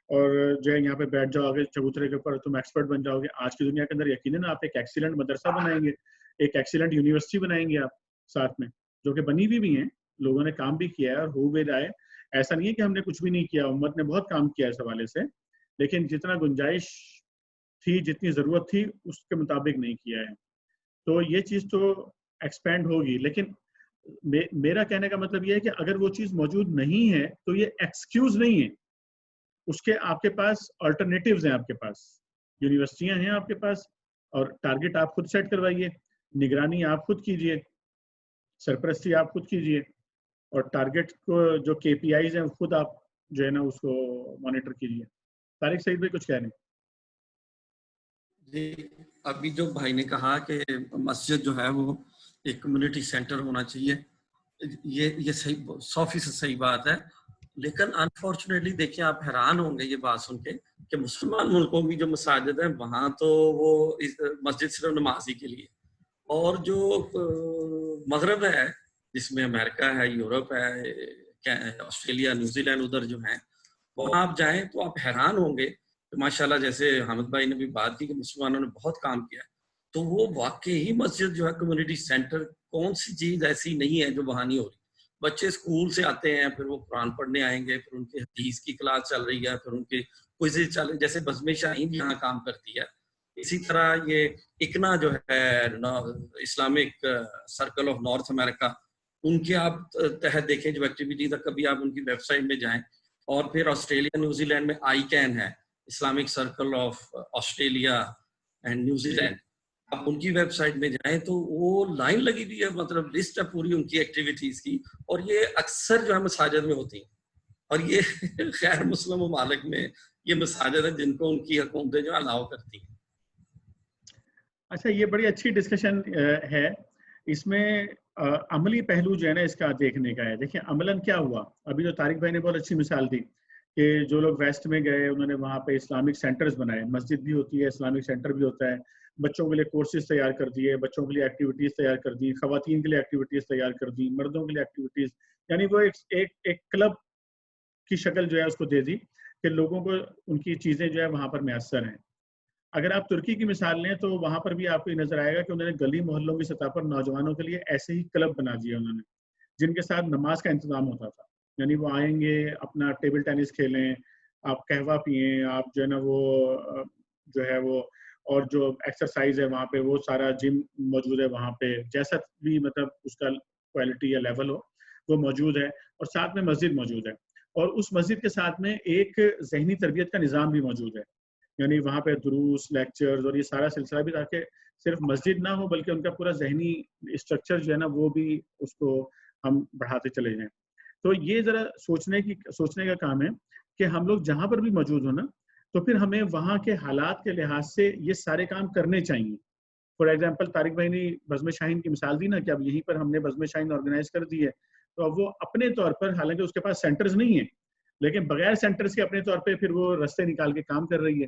اور جو ہے یہاں پہ بیٹھ جاؤ آگے چبوترے کے اوپر تم ایکسپرٹ بن جاؤ گے. آج کی دنیا کے اندر یقیناً آپ ایک ایکسیلنٹ مدرسہ بنائیں گے, ایک ایکسیلنٹ یونیورسٹی بنائیں گے آپ ساتھ میں, جو کہ بنی بھی ہیں, لوگوں نے کام بھی کیا ہے اور ہو بھی رہا ہے. ایسا نہیں ہے کہ ہم نے کچھ بھی نہیں کیا, امت نے بہت کام کیا اس حوالے سے, لیکن جتنا گنجائش تھی, جتنی ضرورت تھی اس کے مطابق نہیں کیا ہے. تو یہ چیز تو ایکسپینڈ ہوگی, لیکن میرا کہنے کا مطلب یہ ہے کہ اگر وہ چیز موجود نہیں ہے تو یہ ایکسکیوز نہیں ہے. اس کے آپ کے پاس آلٹرنیٹیوز ہیں, آپ کے پاس یونیورسٹیاں ہیں آپ کے پاس, اور ٹارگٹ آپ خود سیٹ کروائیے, نگرانی آپ خود کیجئے, سرپرستی آپ خود کیجئے, اور ٹارگٹ کو جو کے پی آئیز ہیں خود آپ جو ہے نا اس کو مانیٹر کیجئے. طارق سعید بھائی کچھ کہہ رہے ہیں؟ جی ابھی جو بھائی نے کہا کہ مسجد جو ہے وہ ایک کمیونٹی سینٹر ہونا چاہیے, یہ صحیح 100% صحیح بات ہے. لیکن انفارچونیٹلی دیکھیں آپ حیران ہوں گے یہ بات سن کے کہ مسلمان ملکوں کی جو مساجد ہیں وہاں تو وہ مسجد صرف نمازی کے لیے, اور جو مغرب ہے جس میں امریکہ ہے, یورپ ہے, آسٹریلیا, نیوزی لینڈ, ادھر جو ہیں وہاں آپ جائیں تو آپ حیران ہوں گے کہ ماشاءاللہ جیسے حامد بھائی نے بھی بات کی کہ مسلمانوں نے بہت کام کیا ہے. تو وہ واقعی مسجد جو ہے کمیونٹی سینٹر, کون سی چیز ایسی نہیں ہے جو وہاں نہیں ہو رہی. بچے اسکول سے آتے ہیں, پھر وہ قرآن پڑھنے آئیں گے, پھر ان کی حدیث کی کلاس چل رہی ہے, پھر ان کے کوئزز چل رہی, جیسے بزم شاہین یہاں کام کرتی ہے. اسی طرح یہ اکنا جو ہے اسلامک سرکل آف نارتھ امریکہ, ان کے آپ تحت دیکھیں جو ایکٹیویٹیز, کبھی آپ ان کی ویب سائٹ میں جائیں. اور پھر آسٹریلیا نیوزی لینڈ میں آئی کین ہے, Islamic circle of Australia and New Zealand, آپ ان کی ویب سائٹ میں جائیں تو وہ لائن لگی ہوئی ہے, مطلب لسٹ ہے پوری ان کی ایکٹیویٹیز کی, اور یہ اکثر جو ہے مساجد میں ہوتی ہیں. اور یہ خیر مسلم ممالک میں یہ مساجد ہیں جن کو ان کی حکومتیں جو الاؤ کرتی ہیں. اچھا یہ بڑی اچھی ڈسکشن ہے. اس میں عملی پہلو جو ہے نا اس کا دیکھنے کا ہے. دیکھیں عملاً کیا ہوا, ابھی جو طارق بھائی نے بہت اچھی مثال دی کہ جو لوگ ویسٹ میں گئے انہوں نے وہاں پہ اسلامک سینٹرز بنائے, مسجد بھی ہوتی ہے, اسلامک سینٹر بھی ہوتا ہے, بچوں کے لیے کورسز تیار کر دیے, بچوں کے لیے ایکٹیویٹیز تیار کر دی, خواتین کے لیے ایکٹیویٹیز تیار کر دی, مردوں کے لیے ایکٹیویٹیز, یعنی وہ ایک کلب کی شکل جو ہے اس کو دے دی کہ لوگوں کو ان کی چیزیں جو ہے وہاں پر میسر ہیں. اگر آپ ترکی کی مثال لیں تو وہاں پر بھی آپ کو نظر آئے گا کہ انہوں نے گلی محلوں کی سطح پر نوجوانوں کے لیے ایسے ہی کلب بنا دیے انہوں نے, جن کے ساتھ نماز کا انتظام ہوتا تھا. یعنی وہ آئیں گے, اپنا ٹیبل ٹینس کھیلیں, آپ قہوہ پئیں, آپ جو ہے نا وہ جو ہے وہ, اور جو ایکسرسائز ہے وہاں پہ وہ سارا جم موجود ہے وہاں پہ, جیسا بھی مطلب اس کا کوالٹی یا لیول ہو وہ موجود ہے, اور ساتھ میں مسجد موجود ہے, اور اس مسجد کے ساتھ میں ایک ذہنی تربیت کا نظام بھی موجود ہے. یعنی وہاں پہ دروس, لیکچرز اور یہ سارا سلسلہ بھی, تاکہ صرف مسجد نہ ہو بلکہ ان کا پورا ذہنی اسٹرکچر جو ہے نا وہ بھی اس کو ہم بڑھاتے چلے جائیں. تو یہ ذرا سوچنے کا کام ہے کہ ہم لوگ جہاں پر بھی موجود ہوں نا تو پھر ہمیں وہاں کے حالات کے لحاظ سے یہ سارے کام کرنے چاہیے. فار ایگزامپل طارق بھائی نے بزم شاہین کی مثال دی نا کہ اب یہیں پر ہم نے بزم شاہین آرگنائز کر دی ہے, تو اب وہ اپنے طور پر, حالانکہ اس کے پاس سینٹرز نہیں ہیں لیکن بغیر سینٹرز کے اپنے طور پہ پھر وہ رستے نکال کے کام کر رہی ہے.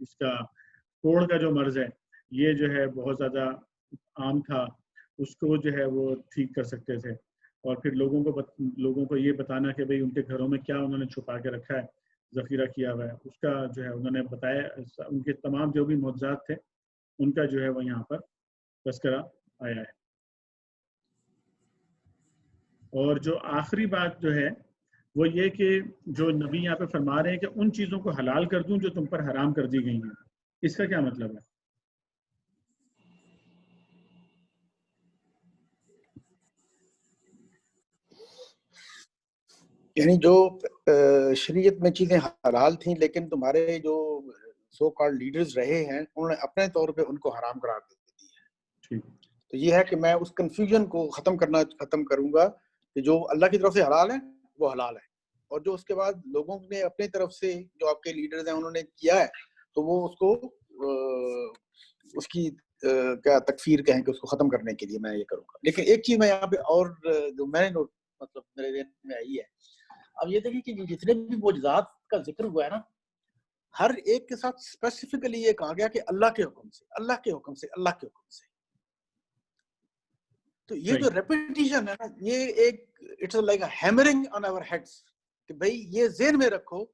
اس کا کوڑ کا جو مرض ہے یہ جو ہے بہت زیادہ عام تھا، اس کو جو ہے وہ ٹھیک کر سکتے تھے. اور پھر لوگوں کو یہ بتانا کہ بھئی ان کے گھروں میں کیا انہوں نے چھپا کے رکھا ہے، ذخیرہ کیا ہوا ہے، اس کا جو ہے انہوں نے بتایا. ان کے تمام جو بھی معجزات تھے ان کا جو ہے وہ یہاں پر تذکرہ آیا ہے. اور جو آخری بات جو ہے وہ یہ کہ جو نبی یہاں پہ فرما رہے ہیں کہ ان چیزوں کو حلال کر دوں جو تم پر حرام کر دی گئی ہیں، اس کا کیا مطلب ہے؟ یعنی جو شریعت میں چیزیں حلال تھیں لیکن تمہارے جو سو کالڈ لیڈرز رہے ہیں انہوں نے اپنے طور پہ ان کو حرام قرار دے دی ہے. تو یہ ہے کہ میں اس کنفیوژن کو ختم کروں گا کہ جو اللہ کی طرف سے حلال ہے وہ حلال ہے، اور جو اس کے بعد لوگوں نے اپنے طرف سے جو آپ کے لیڈرز ہیں انہوں نے کیا ہے تو وہ اس کو اس کی کیا تکفیر کہیں کہ اس کو ختم کرنے کے لیے میں یہ کروں گا. لیکن ایک چیز میں یہاں پہ اور جو میں نے مطلب میرے ذہن میں آئی ہے، اب یہ دیکھیں کہ جتنے بھی معجزات کا ذکر ہوا ہے نا، ہر ایک کے ساتھ اسپیسیفکلی یہ کہا گیا کہ اللہ کے حکم سے، اللہ کے حکم سے، اللہ کے حکم سے. تو یہ جو ریپیٹیشن ہے نا، یہ ایک it's like a hammering on our heads کہ بھئی یہ ذہن میں رکھو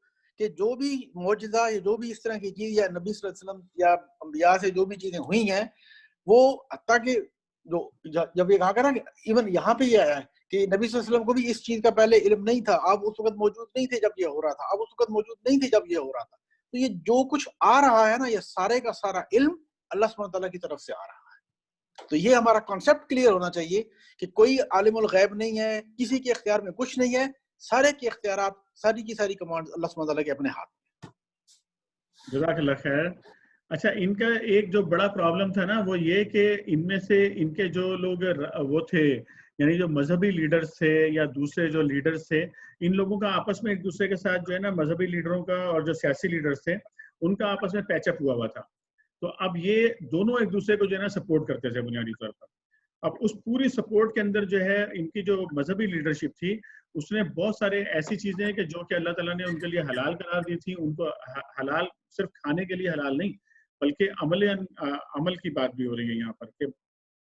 کہ جو بھی معجزہ یا جو بھی اس طرح کی چیز یا نبی صلی اللہ علیہ وسلم یا انبیاء سے جو بھی چیزیں ہوئی ہیں، وہ حتیٰ کہ جو جب یہ کہا کرا کہ ایون یہاں پہ یہ آیا ہے کہ نبی صلی اللہ علیہ وسلم کو بھی اس چیز کا پہلے علم نہیں تھا، آپ اس وقت موجود نہیں تھے جب یہ ہو رہا تھا، آپ اس وقت موجود نہیں تھے جب یہ ہو رہا تھا. تو یہ جو کچھ آ رہا ہے نا، یہ سارے کا سارا علم اللہ سبحانہ وتعالیٰ کی طرف سے آ رہا ہے. تو یہ ہمارا کانسیپٹ کلیئر ہونا چاہیے کہ کوئی عالم الغیب نہیں ہے، کسی کے اختیار میں کچھ نہیں ہے، سارے کے اختیارات، ساری کی ساری کمانڈ اللہ سبحانہ وتعالیٰ کے اپنے ہاتھ میں. جزاک اللہ خیر. اچھا، ان کا ایک جو بڑا پرابلم تھا نا وہ یہ کہ ان میں سے ان کے جو لوگ وہ تھے، یعنی جو مذہبی لیڈرز تھے یا دوسرے جو لیڈرز تھے، ان لوگوں کا آپس میں ایک دوسرے کے ساتھ جو ہے نا، مذہبی لیڈروں کا اور جو سیاسی لیڈرز تھے ان کا آپس میں پیچ اپ ہوا تھا. تو اب یہ دونوں ایک دوسرے کو جو ہے نا سپورٹ کرتے تھے بنیادی طور پر. اب اس پوری سپورٹ کے اندر جو ہے ان کی جو مذہبی لیڈرشپ تھی اس نے بہت سارے ایسی چیزیں کہ جو کہ اللہ تعالیٰ نے ان کے لیے حلال قرار دی تھی، ان کو حلال صرف کھانے کے لیے حلال نہیں بلکہ عمل کی بات بھی ہو رہی ہے یہاں پر کہ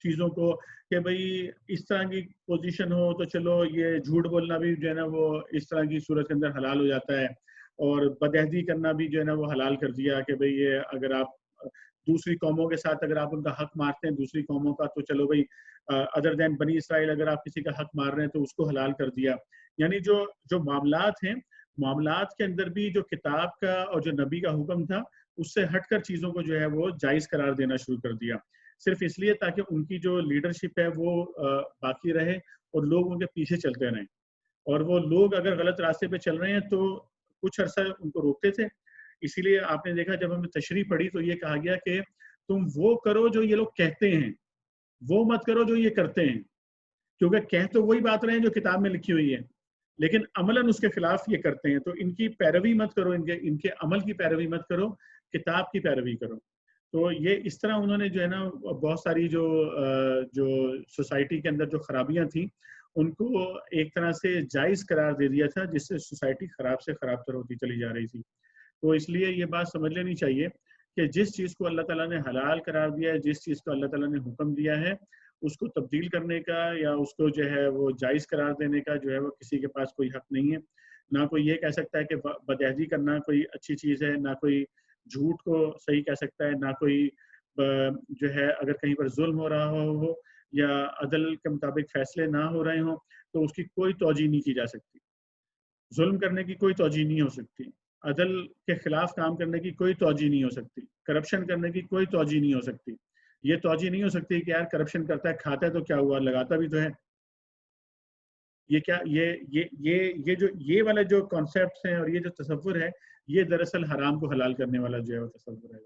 چیزوں کو کہ بھئی اس طرح کی پوزیشن ہو تو چلو یہ جھوٹ بولنا بھی جو ہے نا وہ اس طرح کی صورت کے اندر حلال ہو جاتا ہے، اور بدعہدی کرنا بھی جو ہے نا وہ حلال کر دیا کہ بھئی یہ اگر آپ دوسری قوموں کے ساتھ اگر آپ ان کا حق مارتے ہیں دوسری قوموں کا تو چلو بھئی ادر دین بنی اسرائیل اگر آپ کسی کا حق مار رہے ہیں تو اس کو حلال کر دیا. یعنی جو معاملات ہیں، معاملات کے اندر بھی جو کتاب کا اور جو نبی کا حکم تھا اس سے ہٹ کر چیزوں کو جو ہے وہ جائز قرار دینا شروع کر دیا، صرف اس لیے تاکہ ان کی جو لیڈرشپ ہے وہ باقی رہے اور لوگ ان کے پیچھے چلتے رہیں. اور وہ لوگ اگر غلط راستے پہ چل رہے ہیں تو کچھ عرصہ ان کو روکتے تھے. اسی لیے آپ نے دیکھا جب ہم نے تشریح پڑھی تو یہ کہا گیا کہ تم وہ کرو جو یہ لوگ کہتے ہیں، وہ مت کرو جو یہ کرتے ہیں، کیونکہ کہہ تو وہی بات رہے ہیں جو کتاب میں لکھی ہوئی ہے لیکن عملاً اس کے خلاف یہ کرتے ہیں. تو ان کی پیروی مت کرو، ان کے عمل کی پیروی مت کرو، کتاب کی پیروی کرو. تو یہ اس طرح انہوں نے جو ہے نا بہت ساری جو سوسائٹی کے اندر جو خرابیاں تھیں ان کو ایک طرح سے جائز قرار دے دیا تھا، جس سے سوسائٹی خراب سے خراب تر ہوتی چلی جا رہی تھی. تو اس لیے یہ بات سمجھ لینی چاہیے کہ جس چیز کو اللہ تعالیٰ نے حلال قرار دیا ہے، جس چیز کو اللہ تعالیٰ نے حکم دیا ہے، اس کو تبدیل کرنے کا یا اس کو جو ہے وہ جائز قرار دینے کا جو ہے وہ کسی کے پاس کوئی حق نہیں ہے. نہ کوئی یہ کہہ سکتا ہے کہ بدعہدی کرنا کوئی اچھی چیز ہے، نہ کوئی جھوٹ کو صحیح کہہ سکتا ہے، نہ کوئی جو ہے اگر کہیں پر ظلم ہو رہا ہو یا عدل کے مطابق فیصلے نہ ہو رہے ہوں تو اس کی کوئی توجیہ نہیں کی جا سکتی. ظلم کرنے کی کوئی توجیہ نہیں ہو سکتی، عدل کے خلاف کام کرنے کی کوئی توجیہ نہیں ہو سکتی، کرپشن کرنے کی کوئی توجیہ نہیں ہو سکتی. یہ توجیہ نہیں ہو سکتی کہ یار کرپشن کرتا ہے، کھاتا ہے تو کیا ہوا، لگاتا بھی تو ہے. یہ کیا یہ جو یہ والا جو کانسیپٹس ہیں اور یہ جو تصور ہے یہ دراصل حرام کو حلال کرنے والا جو ہے وہ تصور ہے.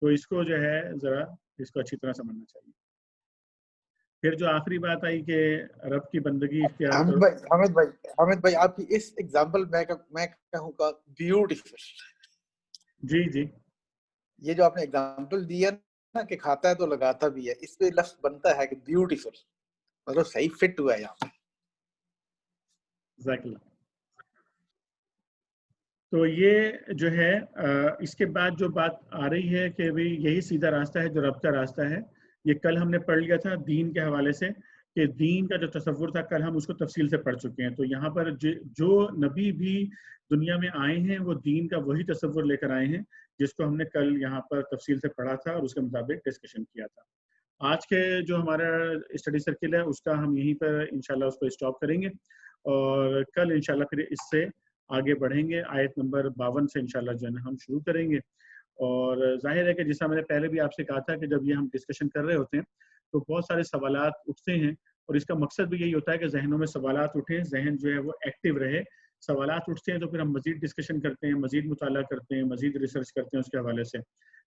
تو اس کو جو ہے ذرا اس کو اچھی طرح سمجھنا چاہیے. پھر جو آخری بات آئی کہ رب کی بندگی اختیار کرو. حامد بھائی آپ کی اس ایگزامپل میں کہوں گا بیوٹیفل. جی یہ جو آپ نے ایگزامپل دی ہے نا کہ کھاتا ہے تو لگاتا بھی ہے، اس پہ لفظ بنتا ہے کہ بیوٹیفل، مطلب صحیح فٹ ہوا ہے یہاں پہ. تو یہ جو ہے اس کے بعد جو بات آ رہی ہے کہ بھی یہی سیدھا راستہ ہے جو رب کا راستہ ہے. یہ کل ہم نے پڑھ لیا تھا دین کے حوالے سے کہ دین کا جو تصور تھا کل ہم اس کو تفصیل سے پڑھ چکے ہیں. تو یہاں پر جو نبی بھی دنیا میں آئے ہیں وہ دین کا وہی تصور لے کر آئے ہیں جس کو ہم نے کل یہاں پر تفصیل سے پڑھا تھا اور اس کے مطابق ڈسکشن کیا تھا. آج کے جو ہمارا اسٹڈی سرکل ہے اس کا ہم یہیں پر انشاءاللہ اس کو اسٹاپ کریں گے اور کل انشاءاللہ پھر اس سے آگے بڑھیں گے. آیت نمبر 52 سے انشاءاللہ جو ہے ہم شروع کریں گے. اور ظاہر ہے کہ جیسا میں نے پہلے بھی آپ سے کہا تھا کہ جب یہ ہم ڈسکشن کر رہے ہوتے ہیں تو بہت سارے سوالات اٹھتے ہیں اور اس کا مقصد بھی یہی ہوتا ہے کہ ذہنوں میں سوالات اٹھیں, ذہن جو ہے وہ ایکٹیو رہے. سوالات اٹھتے ہیں تو پھر ہم مزید ڈسکشن کرتے ہیں, مزید مطالعہ کرتے ہیں, مزید ریسرچ کرتے ہیں اس کے حوالے سے.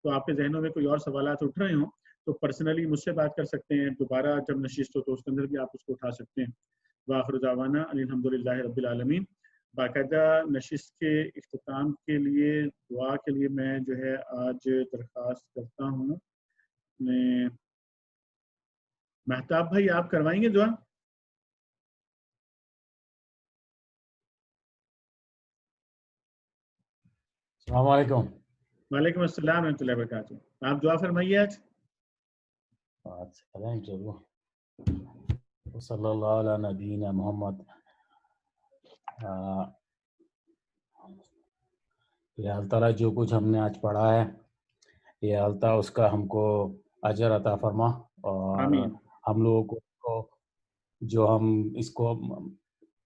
تو آپ کے ذہنوں میں کوئی اور سوالات اٹھ رہے ہوں تو پرسنلی مجھ سے بات کر سکتے ہیں. دوبارہ جب نشست ہو تو اس کے اندر بھی آپ اس کو اٹھا سکتے ہیں. وآخر دعوانا الحمدللہ رب العالمین. باقاعدہ نشست کے اختتام کے لیے دعا کے لیے میں جو ہے آج درخواست کرتا ہوں. میں مہتاب بھائی آپ کروائیں گے دعا؟ السلام علیکم. وعلیکم السلام ورحمۃ اللہ وبرکاتہ. آپ دعا فرمائیے آج. صلی اللہ علیہ نبینا محمد. یہ اللہ تعالیٰ جو کچھ ہم نے آج پڑھا ہے یہ اللہ تعالیٰ اس کا ہم کو اجر عطا فرما اور آمین. ہم لوگوں کو جو ہم اس کو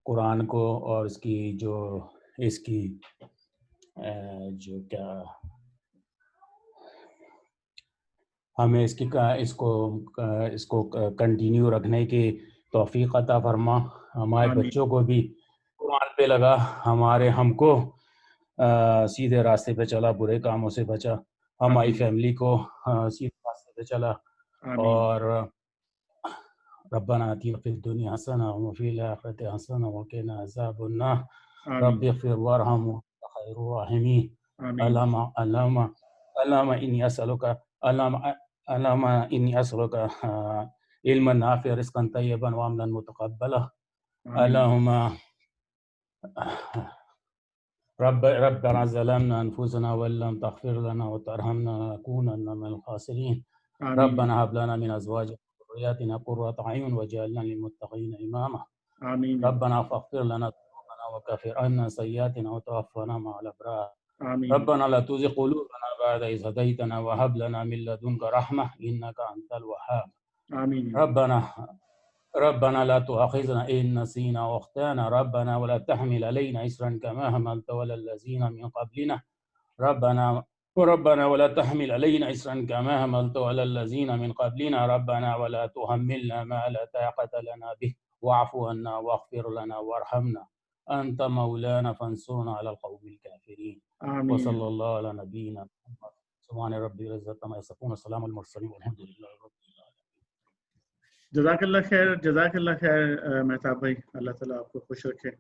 قرآن کو اور اس کی جو کیا ہمیں اس کو کنٹینیو رکھنے کی توفیق عطا فرما. ہمارے آمین. بچوں کو بھی قرآن پہ لگا, ہم کو سیدھے راستے پہ چلا, برے کاموں سے بچا, ہماری فیملی کو سیدھے راستے پہ چلا. آمین. اور ربنا آتنا فی الدنیا حسنہ وفی الآخرۃ حسنہ وقنا عذاب النار. رب اغفر وارحم وانت خیر الراحمین. اللهم انی اسألک اللهم انی اسألک علما نافعا رزقا طیبا وعملا متقبلا. اللهم ربنا ظلمنا انفسنا وان لم تغفر لنا وترحمنا لنكونن من الخاسرين. ربنا هب لنا من ازواجنا وذرياتنا قرة اعين واجعلنا للمتقين اماما. آمین. ربنا فاغفر لنا ذنوبنا وكفر عنا سيئاتنا وتوفنا مع الابرار. آمین. ربنا لا تزغ قلوبنا بعد إذ هديتنا وهب لنا من لدنك رحمة إنك أنت الوهاب. آمین. ربنا لا تؤاخذنا إن نسينا وأخطأنا. ربنا ولا تحمل علينا إصرا كما حملت على الذين من قبلنا. ربنا ولا تحمل علينا إصرا كما حملت على الذين من قبلنا. ربنا ولا تحملنا ما لا طاقة لنا به واعف عنا واغفر لنا وارحمنا أنت مولانا فانصرنا على القوم الكافرين. آمین. وصلى الله على نبينا محمد. سبحان ربي العزة عما يصفون وسلام على المرسلين والحمد لله رب العالمين. جزاک اللہ خیر. مہتاب بھائی, اللہ تعالیٰ آپ کو خوش رکھے.